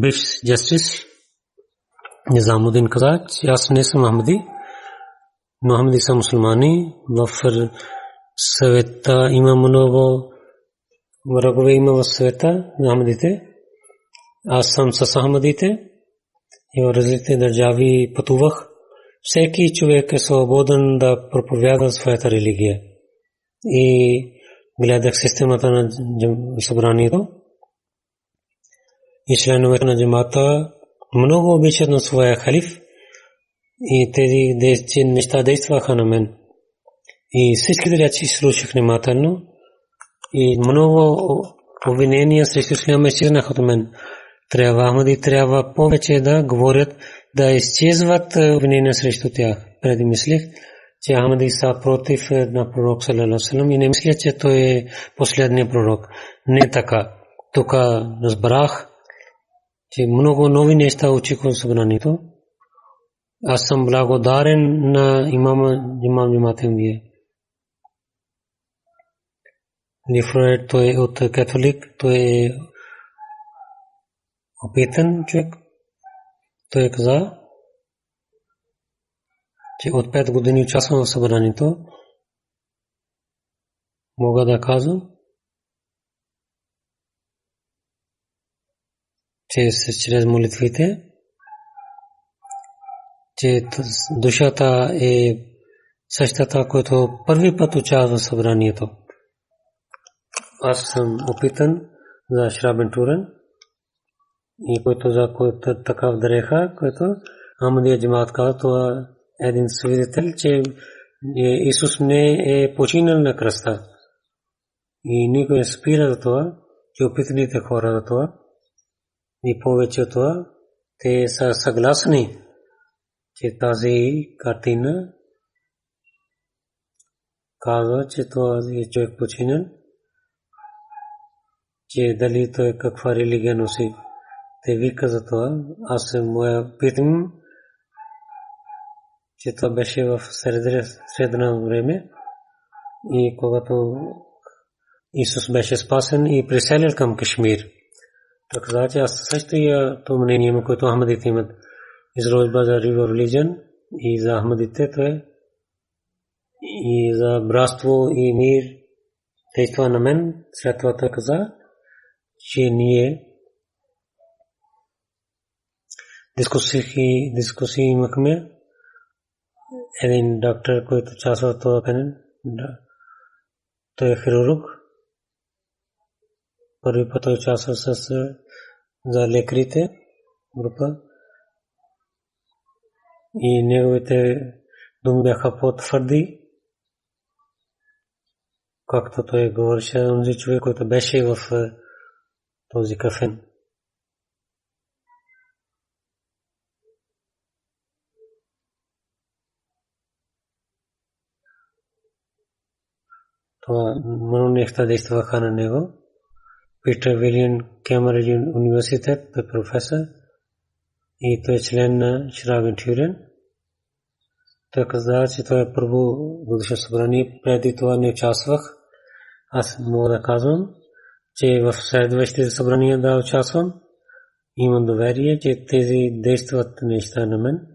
бивш justice, Низамудин каза, че аз не съм Ахмади, но Ахмади са мусулмани. В света има много врагове има в света на Ахмадите. Аз съм с Ахмадите и в различни държави пътувах. Всеки човек е свободен да проповядва своята религия. И гледах системата на събранието. И членовете на джамата много обичат на своя халиф. И тези неща действаха на мен. И всичките речи слушах внимателно. И много обвинения срещу исляма изчезнаха от мен. Ахмади трябва повече да говорят, да изчезват обвинения срещу тях. Преди мислих, че Ахмади са против на пророк саллалаху алейхи ва саллям и не мисля, че той е последният пророк. Не така. Тук разбрах, че много нови неща учих от събранието. Аз съм благодарен на имам Джаматен вие. Лифред, той е от католик, той е опитан човек. Той каза, че от 5 години участвам в събранието. Мога да казвам, че чрез молитвите, че душата е същата, която първи път участва в събранието. Аз съм опитан за Шрабен Турен и който за който такав дреха, който Ахмадия Джамаат каза, това е един свидетел, че Исус не е починал на кръста. И никой не спира за това, че опитаните хора за това. И повече от това, те са съгласни, че тази картина казва, че този човек починал, че дали той каква религия носи. Те вика за това. Аз моя питам, че това беше в средно време и когато Исус беше спасен и преселил към Кашмир. Така каза, че аз също и то мнение, което Ахмадите имат изложба за религия и за Ахмадите, то е и за братство и мир действа на мен. След това той каза, че ние дискусии имахме. Един доктор, който участва в това панел, той е хирург. Първи път той участва за лекарите група и неговите думи бяха потвърди, както той говореше онзи човек, който беше в този кафен. Това много неща действаха на него. Питър Вилиан, Кембридж университет, той професор и той е член на Шрабен Турен. Той каза, че това е първо годишно събрание, преди това не участвах. Аз мога да казвам, че в следващите събрания да участвам. Имам доверие, че тези действат неща на мен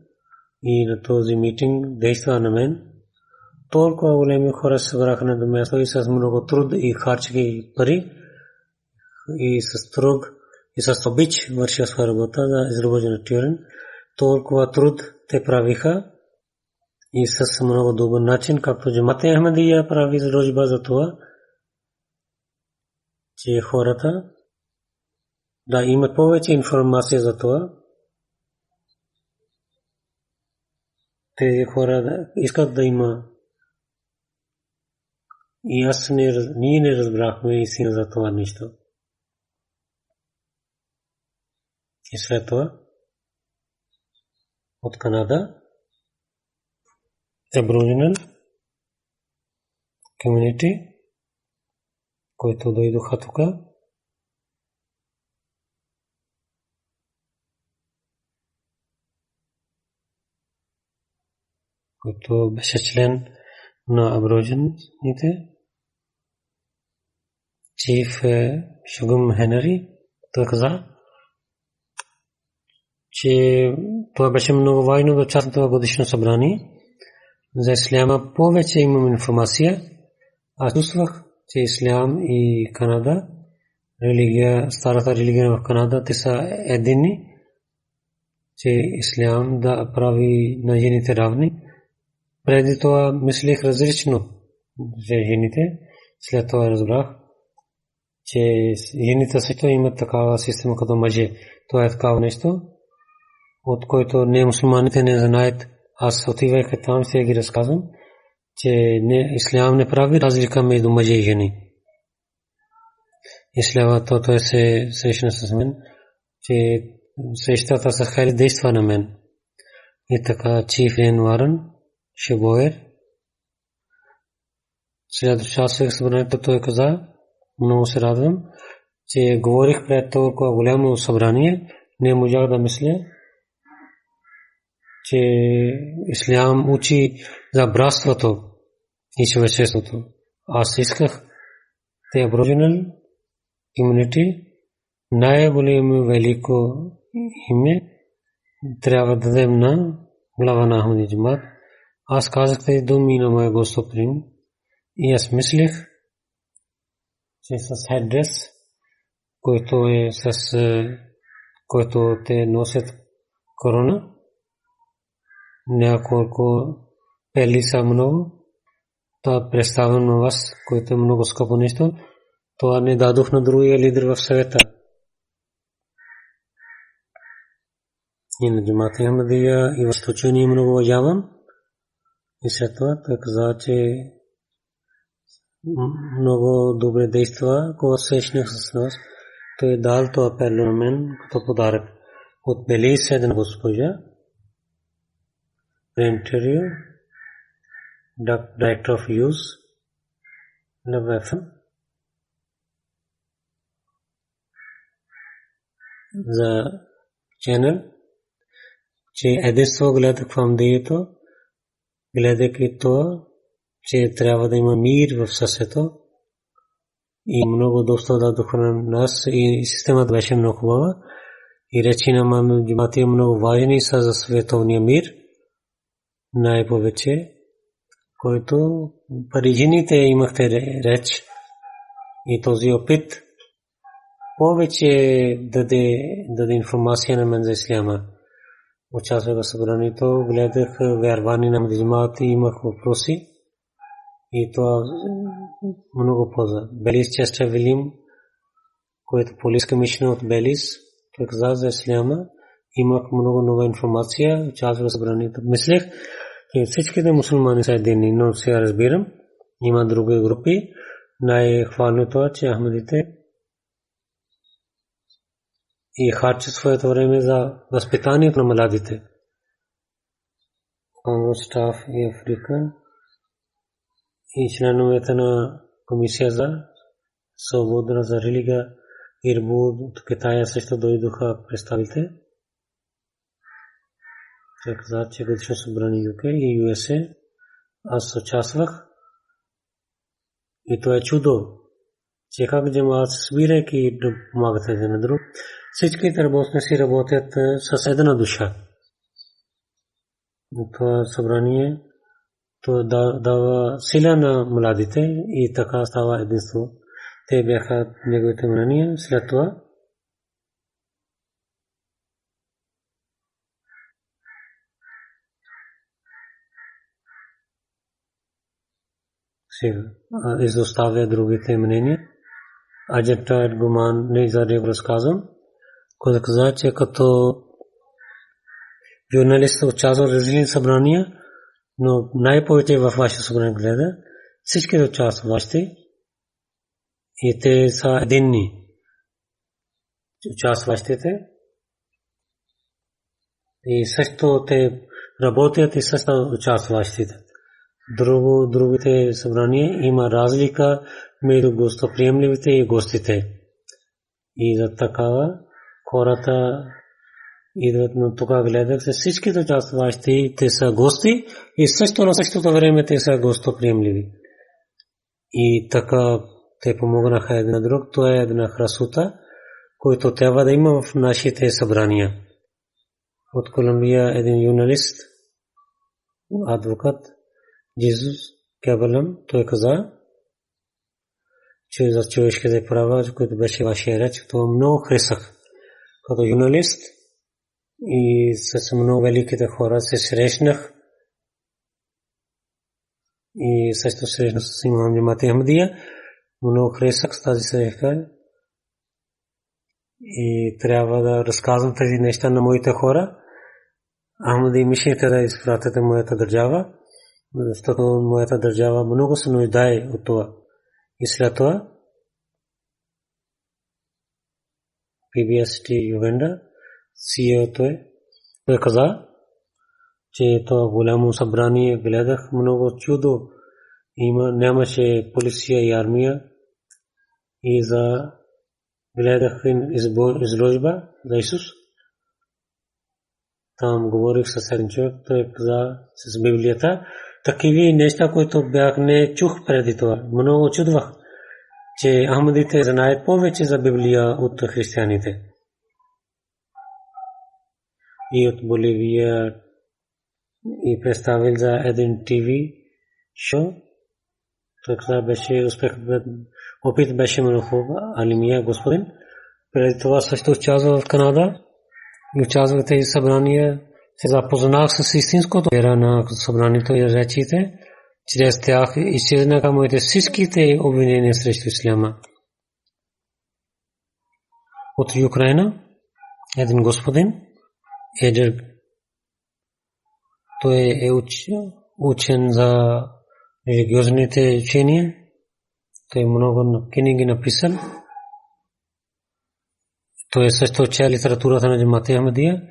и на този митинг действа на мен. Толкова големи хора се събраха на място и с много труд и харчки пари и с труд и с обич вършиха своя работа за изработване на Турен. Толкова труд те правиха и с много добър начин, както Джамат Ахмадия прави изложба за това, че хората да имат повече информация за това. Тези хора искат да има. И аз ние не разбрахме истина за това нещо. И след това от Канада Aboriginal community, които дойдоха тук, който беше член на аборигените, Чиф Шугум Хенери, той каза, че това беше много важно да участвам в това годишно събрание. За исляма повече имам информация. Аз чувствах, че ислям и Канада, старата религия в Канада, те са едини, че ислям да прави на жените равни. Преди това мислех различно за жените. След това разбрах, че жените също имат такава система като мъже. Това е такава нещо, от който не мусулманите не знаят. Аз отивайки там се ги разказвам, че ислям не прави разлика между мъже и жени. Ислям той се срещна с мен, че срещата с Хайри действа на мен. И така Чиф Енваран Шебоер след участвах в събранието, той каза, много се радвам, че говорих пред толкова голямо събрание, не можах да мисля, че ислям учи за братството и човечеството. Аз исках the Aboriginal community най-голямо велико име трябва да дадем на глава на Ахмади джамат. Аз казах тези думи на моя Господарин и аз мислех, че с headdress, който те носят корона, няколко пели са много, това представям на вас, което е много скъпо нещо, това не дадох на другия лидер в съвета. И на джамата Ахмадия и вашето учение много уважавам. И след това той каза, че много добре действа, когато срещнах с нас. Той дал това перло на мен като подарък. От Белиз една госпожа, Интервю, Director of Use, Love за channel, че единство гледах в Амдието, гледайки това, че трябва да има мир в сърцето и много доста дадоха на нас и системата беше много хубава и речи на Мамил Джамати много важни са за световния мир. Най-повече, който парижините имахте реч и този опит повече даде информация на мен за исляма. Участвах в събранието, гледах вярвани на Мадижмат и имах въпроси и това много полза. Белиз Честър Вилим, който полис комишнер от Белиз, той каза за исляма, имах много нова информация, участвах в събранието. Мислех, че всичките мусулмани са единни, но сега разбирам, има други групи. Най-хвално това, че Ахмадите и харчат своето време за възпитанието на младите. Конгрес стаф и Африка и членовете на комисия за свобода за религия Ирбуд от Китая също дойдоха представители. Те казаха, че годишно събрание UK и USA. Аз участвах и това е чудо, че как джамаат събирайки да помагат един на друг. Всичките работници работят с една душа. Това събрание дава сила на младите и така става единство. Те бяха неговите мнения. След това изоставя другите мнения. Аджетът Гуман не заради разказвам, който каза, че като журналист участва в различни събрания, но най-повече във ваше събрание гледа, всички участват вашите и те са единни. Участващите и също те работят и също участващите. Другите събрания има разлика между гостоприемливите и гостите. И за такава хората идват на тук гледат се всичките участващи, те са гости и също на същото време те са гостоприемливи. И така те помогнаха един на друг. Това е една красота, която трябва да има в нашите събрания. От Колумбия един журналист, адвокат, Джизус Кабалам, той каза, че за човешките права, който беше вашия реч, това много харесах. Като журналист и с много великите хора се срещнах и също срещнах с имам Джамат Ахмадия. Много харесах с тази среща и трябва да разказвам тези неща на моите хора. Ахмади мислите да изпратите моята държава, защото моята държава много се нуждае от това. И след това PBST Юганда, CEO той каза, че това голямо събрание гледах много чудо. Нямаше полиция и армия и за гледах изложба за Исус там говорих с един човек, той каза с Библията, такива неща, които бях не чух преди това. Много чудвах, че Ахмадите знаят повече за Библия от християните. И от Боливия и представил за един ТВ шоу. Така беше успех, опит беше много хубав, Алимия господин. Преди това също участвах в Канада и участвах в тези събрания. Се запознах с истинското вера на събранието и речите. Чрез тях изчезнаха моите всичките обвинения срещу исляма. От Украина един господин Едер, той е учен за религиозните учения. Той много книги написал. Той също чел литературата на Джамат Ахмадия.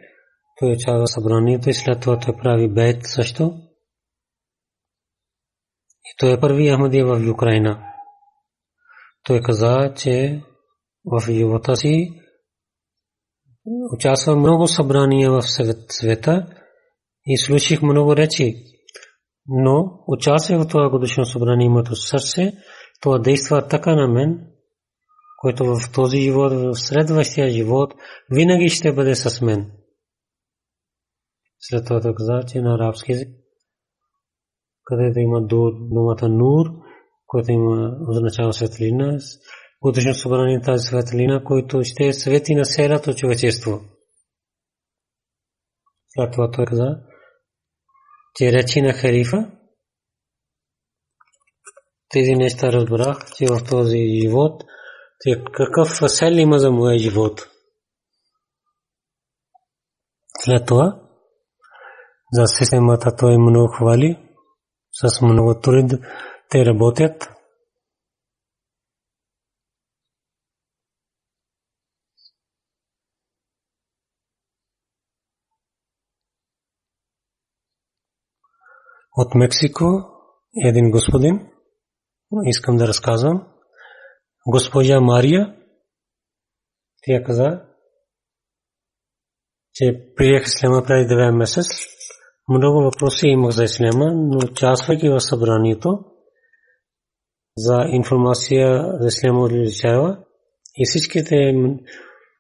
Той учава събранието и след това той прави бейт също. И той е първи Ахмадия в Украина. Той каза, че в живота си участва много събрания в света и слушах много речи. Но участие в това годишно събрание името сърце, това действа така на мен, който в този живот, в следващия живот, винаги ще бъде с мен. След това той каза, че на арабски език, където има думата нур, който има означава светлина, годишно събрание тази светлина, който ще свети на цялото човечество. След това той каза, че речи на халифа, тези неща разбрах, че в този живот, че какъв цел има за моя живот. След това, за системата той много хвали, с много труд те работят. От Мексико един господин, искам да разказвам, госпожа Мария, тя каза, че приех исляма преди 9 месец. Много въпроси имах за исляма, но участвайки в събранието за информация за исляма отличава и всичките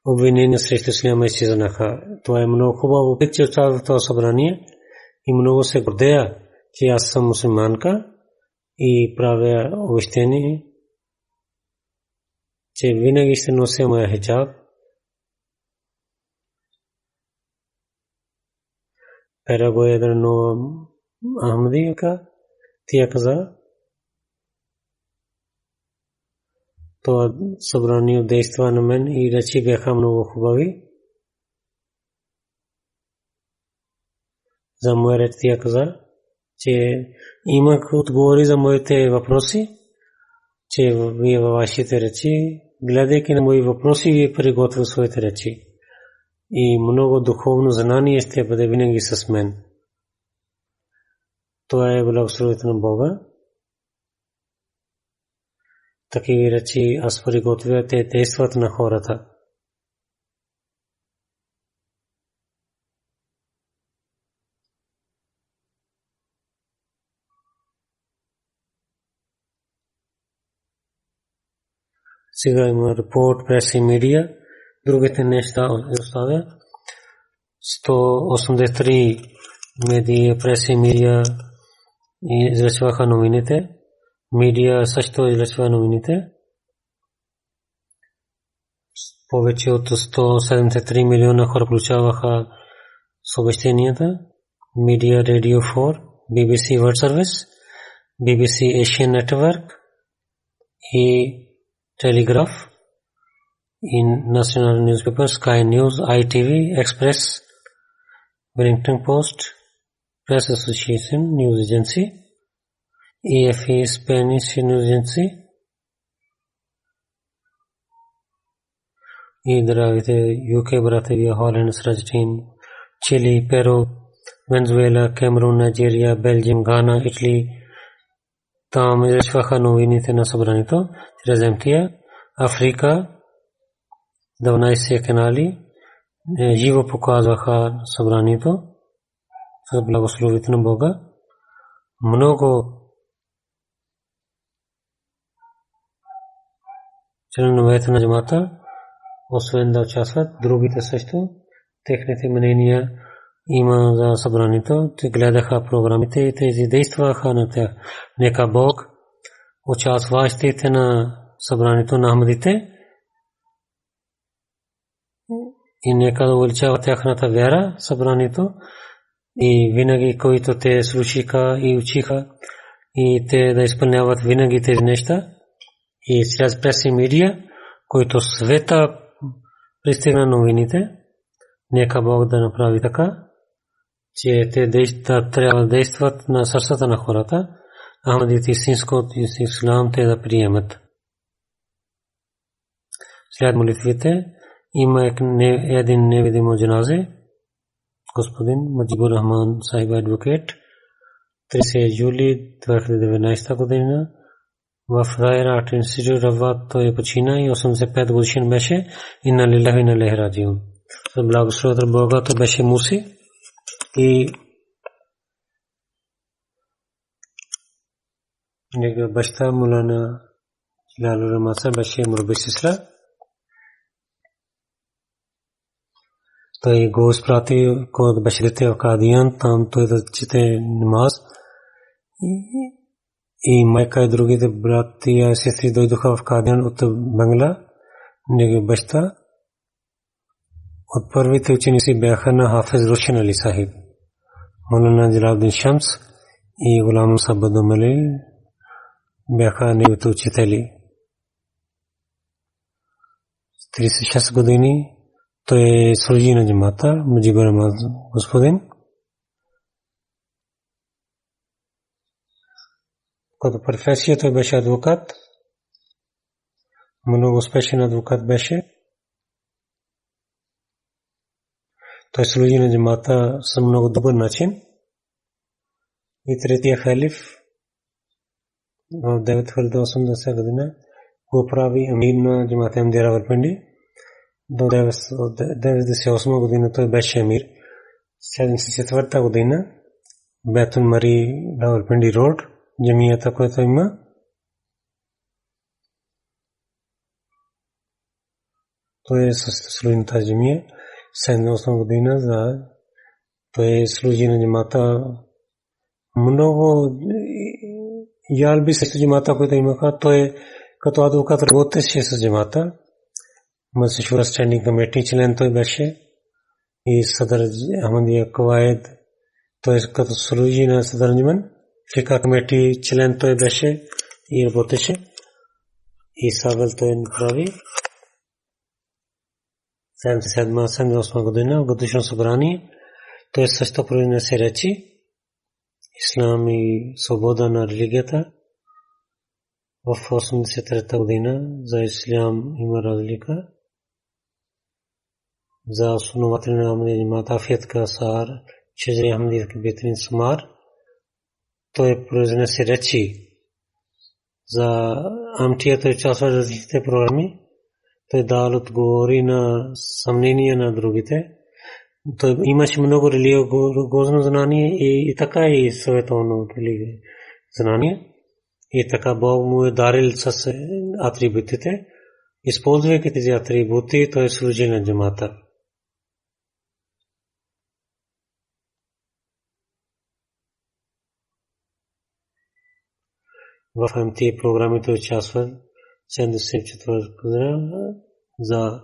обвинения срещу исляма изчезнаха. Това е много хубаво, че участвах в това събрание и много се гордея, че аз съм мусулманка и правя обещание, че винаги ще нося моя хиджаб. Пера го едно Ахмадия, тя каза, това събрание действа на мен и речи бяха много хубави. За моя реч тя каза, че имах отговори за моите въпроси, че вие във вашите речи, гледайки на мои въпроси, вие приготвил своите речи. И много духовно знание ще бъде винаги с мен. Това е благословението на Бога. Такива речи аз приготвя, те действат на хората. Сега има репорт, прес и медия. Другите неща оставя. 183 медии, прес и медия излъчваха новините. Медия също излъчва новините. Повече от 173 милиона хора получаваха съобщенията. Медия Radio 4, BBC World Service, BBC Asian Network и Telegraph in national newspapers, Sky News, ITV, Express, Wellington Post, Press Association, News Agency, EFE, Spanish News Agency, и държавите UK, Братавия, Холанд, Аржентина, Чили, Перу, Венезуела, Камерун, Найджерия, Белгиум, Гана, Итали. Там излъчваха новините на събранието чрез МТА. Африка 12 канали, живо показваха събранието с благословите на Бога. Много членовете на джамата, освен да участват, другите също, техните мнения има за събранието, те гледаха програмите и тези действаха на тях. Нека Бог участващите на събранието на Ахмадите и нека да увеличава тяхната вяра събранието и винаги, които те слушаха и учиха и те да изпълняват винаги тези неща и чрез прес и медия, които света пристигна новините, нека Бог да направи така, че те трябва да действат на сърцата на хората, Ахмадите истинското ислам те да приемат. След молитвите има един невидимо джаназе, господин Маджибур Рахман Сахиб адвокат, 30 юли 2019 година в Райра Арт Институт Рават той почина и 85 годишен беше. Инна лилахи ва инна илайхи раджиун. Благословен Бога то беше муси и нега баща Мулана Жилалур Рамаса беше мурабби сестра. Той го изпрати, когато беше дете в Кадиян, там той да чете намаз. И майка и другите брати и сестри дойдоха в Кадиян от Бангла. Неговия баща от първите ученици бяха на Хафиз Рушен Али Сахиб, Мулана Джалалуддин Шамс и Гулам Сабадум Али бяха неговите учители. 36 години той служи на джамата, Муджибур Рахман господин. Като професия той беше адвокат, много успешен адвокат беше. Той служи на джамата с много добър начин. И третия халиф в 980 година го прави амир на джамата Ахмадия Равалпинди. До 1998 година той беше амир. 1974 година Бейтул Мари Равалпинди Роуд, джамията, която има, той е служи на тази джамия. 1978 година за той служи на джамата. Много ялби с джамата, които имаха. Той като адвокат работеше с джамата. Мъсшура стендинг кмети член той беше и Садър Ахмадия Каваид, той като служи на Садър Анджуман фика кмети член той беше и работеше и Сабел той направи. 1977-1978 година в годишно събрание той също произнесе речи Ислам и свобода на религията. В 1983 година за Ислам има разлика. За основател на Ахмадия джамат Афият ка Асар Чезри Ахмадия ки бехтарин Сумар той произнесе речи за амтията и част от различните програми. Той дал отговори на съмнения на другите. Той имаше много религиозно знание и така и световно знание. И така Бог му е дарил с атрибутите. Използвайки тези атрибути, той служи на джамата. В тези програмите участват 74 година за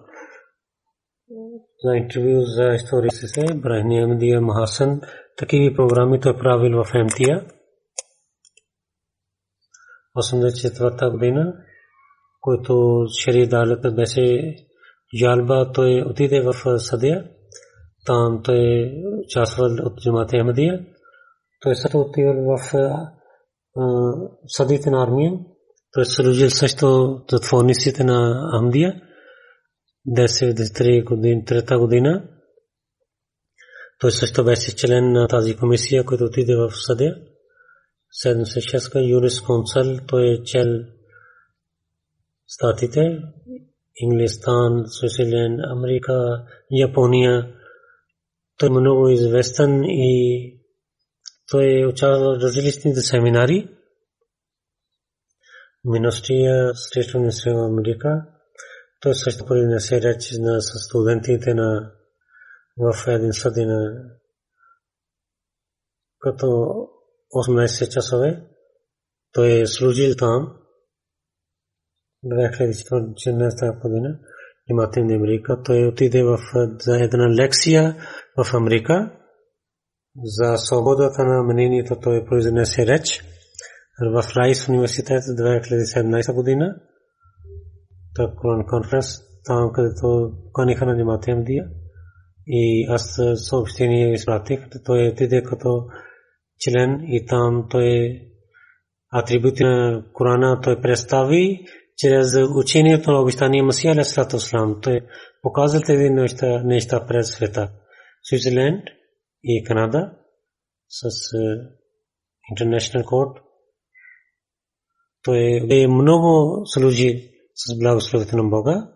интервю за историци се Брахни Ахмадия Махасан. Такива програми той правил в МТА. 1984 година, който Шари адалът беше жалба, той отиде в съдия. Там той участвал от джамата Ахмадия. Той също отивал в съдите на армия. Той служил също затворниците на Ахмадия. 1993 година той също беше член на тази комисия, която отиде в съдия. 76 юрисконсул той е чел статите Инглистан, Свитзерленд, Америка, Япония. Той е много известен и той е участвал в различните семинари. Министрия срещу в Америка. Той също произнесе реч на студентите в един съд като 18 часове. Той е служил там 2014 година. Имате в Америка. Той отиде за една лекция в Америка за свободата на мнението. Той произнесе реч в Райс университет 2017 година. Той конференц там, където каниха на Джамат Ахмадия. И аз съобщение изпратих. Той отиде като член и там той атрибути на Корана той представи чрез учението на обещания Масия алейхиссалату вассалам. Той показал тези неща през света. Свитзерленд и Канада с International Court. Той е много служи с благословението на Бога,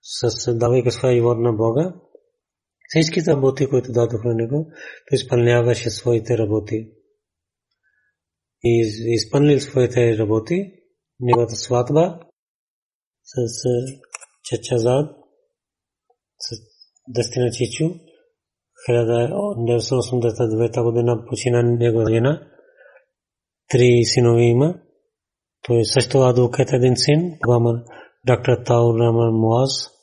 с давайки своя живот на Бога. Всичките работи, които дадоха на него, той изпълняваше своите работи. И изпълнил своите работи, неговата сватба с Чачазад, с Дестина Чичу, 1989 година почина негова жена, 3 синови има. Той също адвокат един син, доктор Таур Рахман Муаз,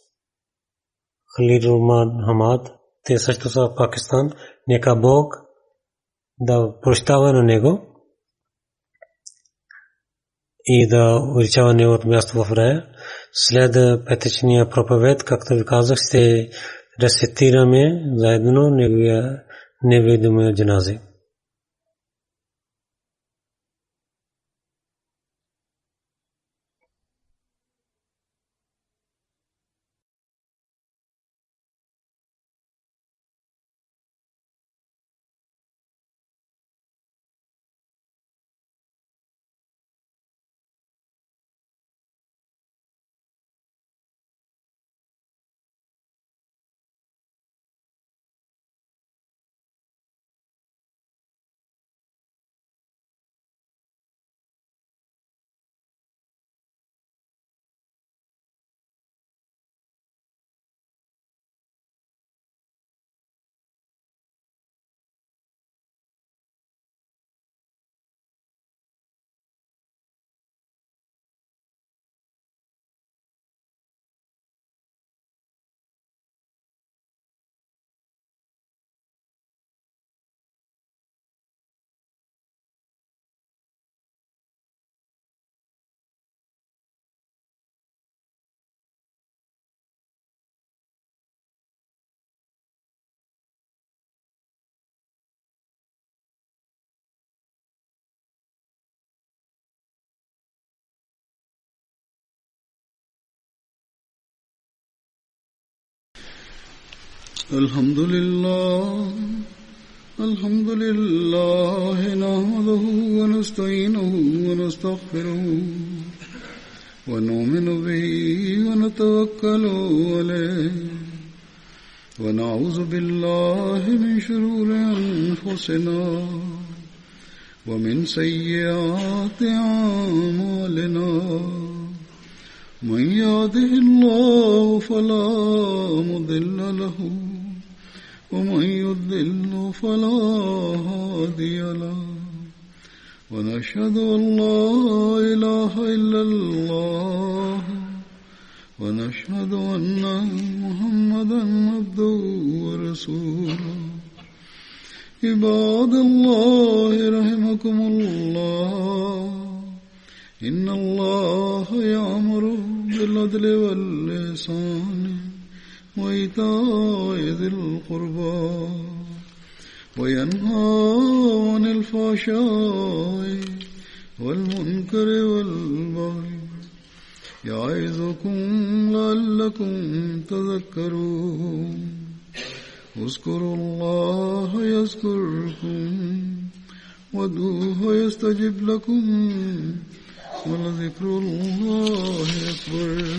Халид Рахман Хамад. Те също са в Пакистан. Нека Бог да прощава на него и да увеличава неговото място в рая. След петъчния проповед, както ви казах, ще рецитираме заедно неговия невидимия джанази. الحمد لله نحمده ونستعينه ونستغفره ونؤمن به ونتوكل عليه ونعوذ بالله من شرور أنفسنا ومن سيئات أعمالنا من يهده الله فلا مضل له ومن يضلل فلا هادي له ونشهد أن لا إله إلا الله ونشهد أن محمدا عبده ورسوله عباد الله رحمكم الله إن الله يأمر بالعدل والإحسان وإيتاء ذي القربى وينهى عن الفحشاء والمنكر والبغي يعظكم لعلكم تذكرون اذكروا الله يذكركم وادعوه يستجب لكم ولذكر الله أكبر.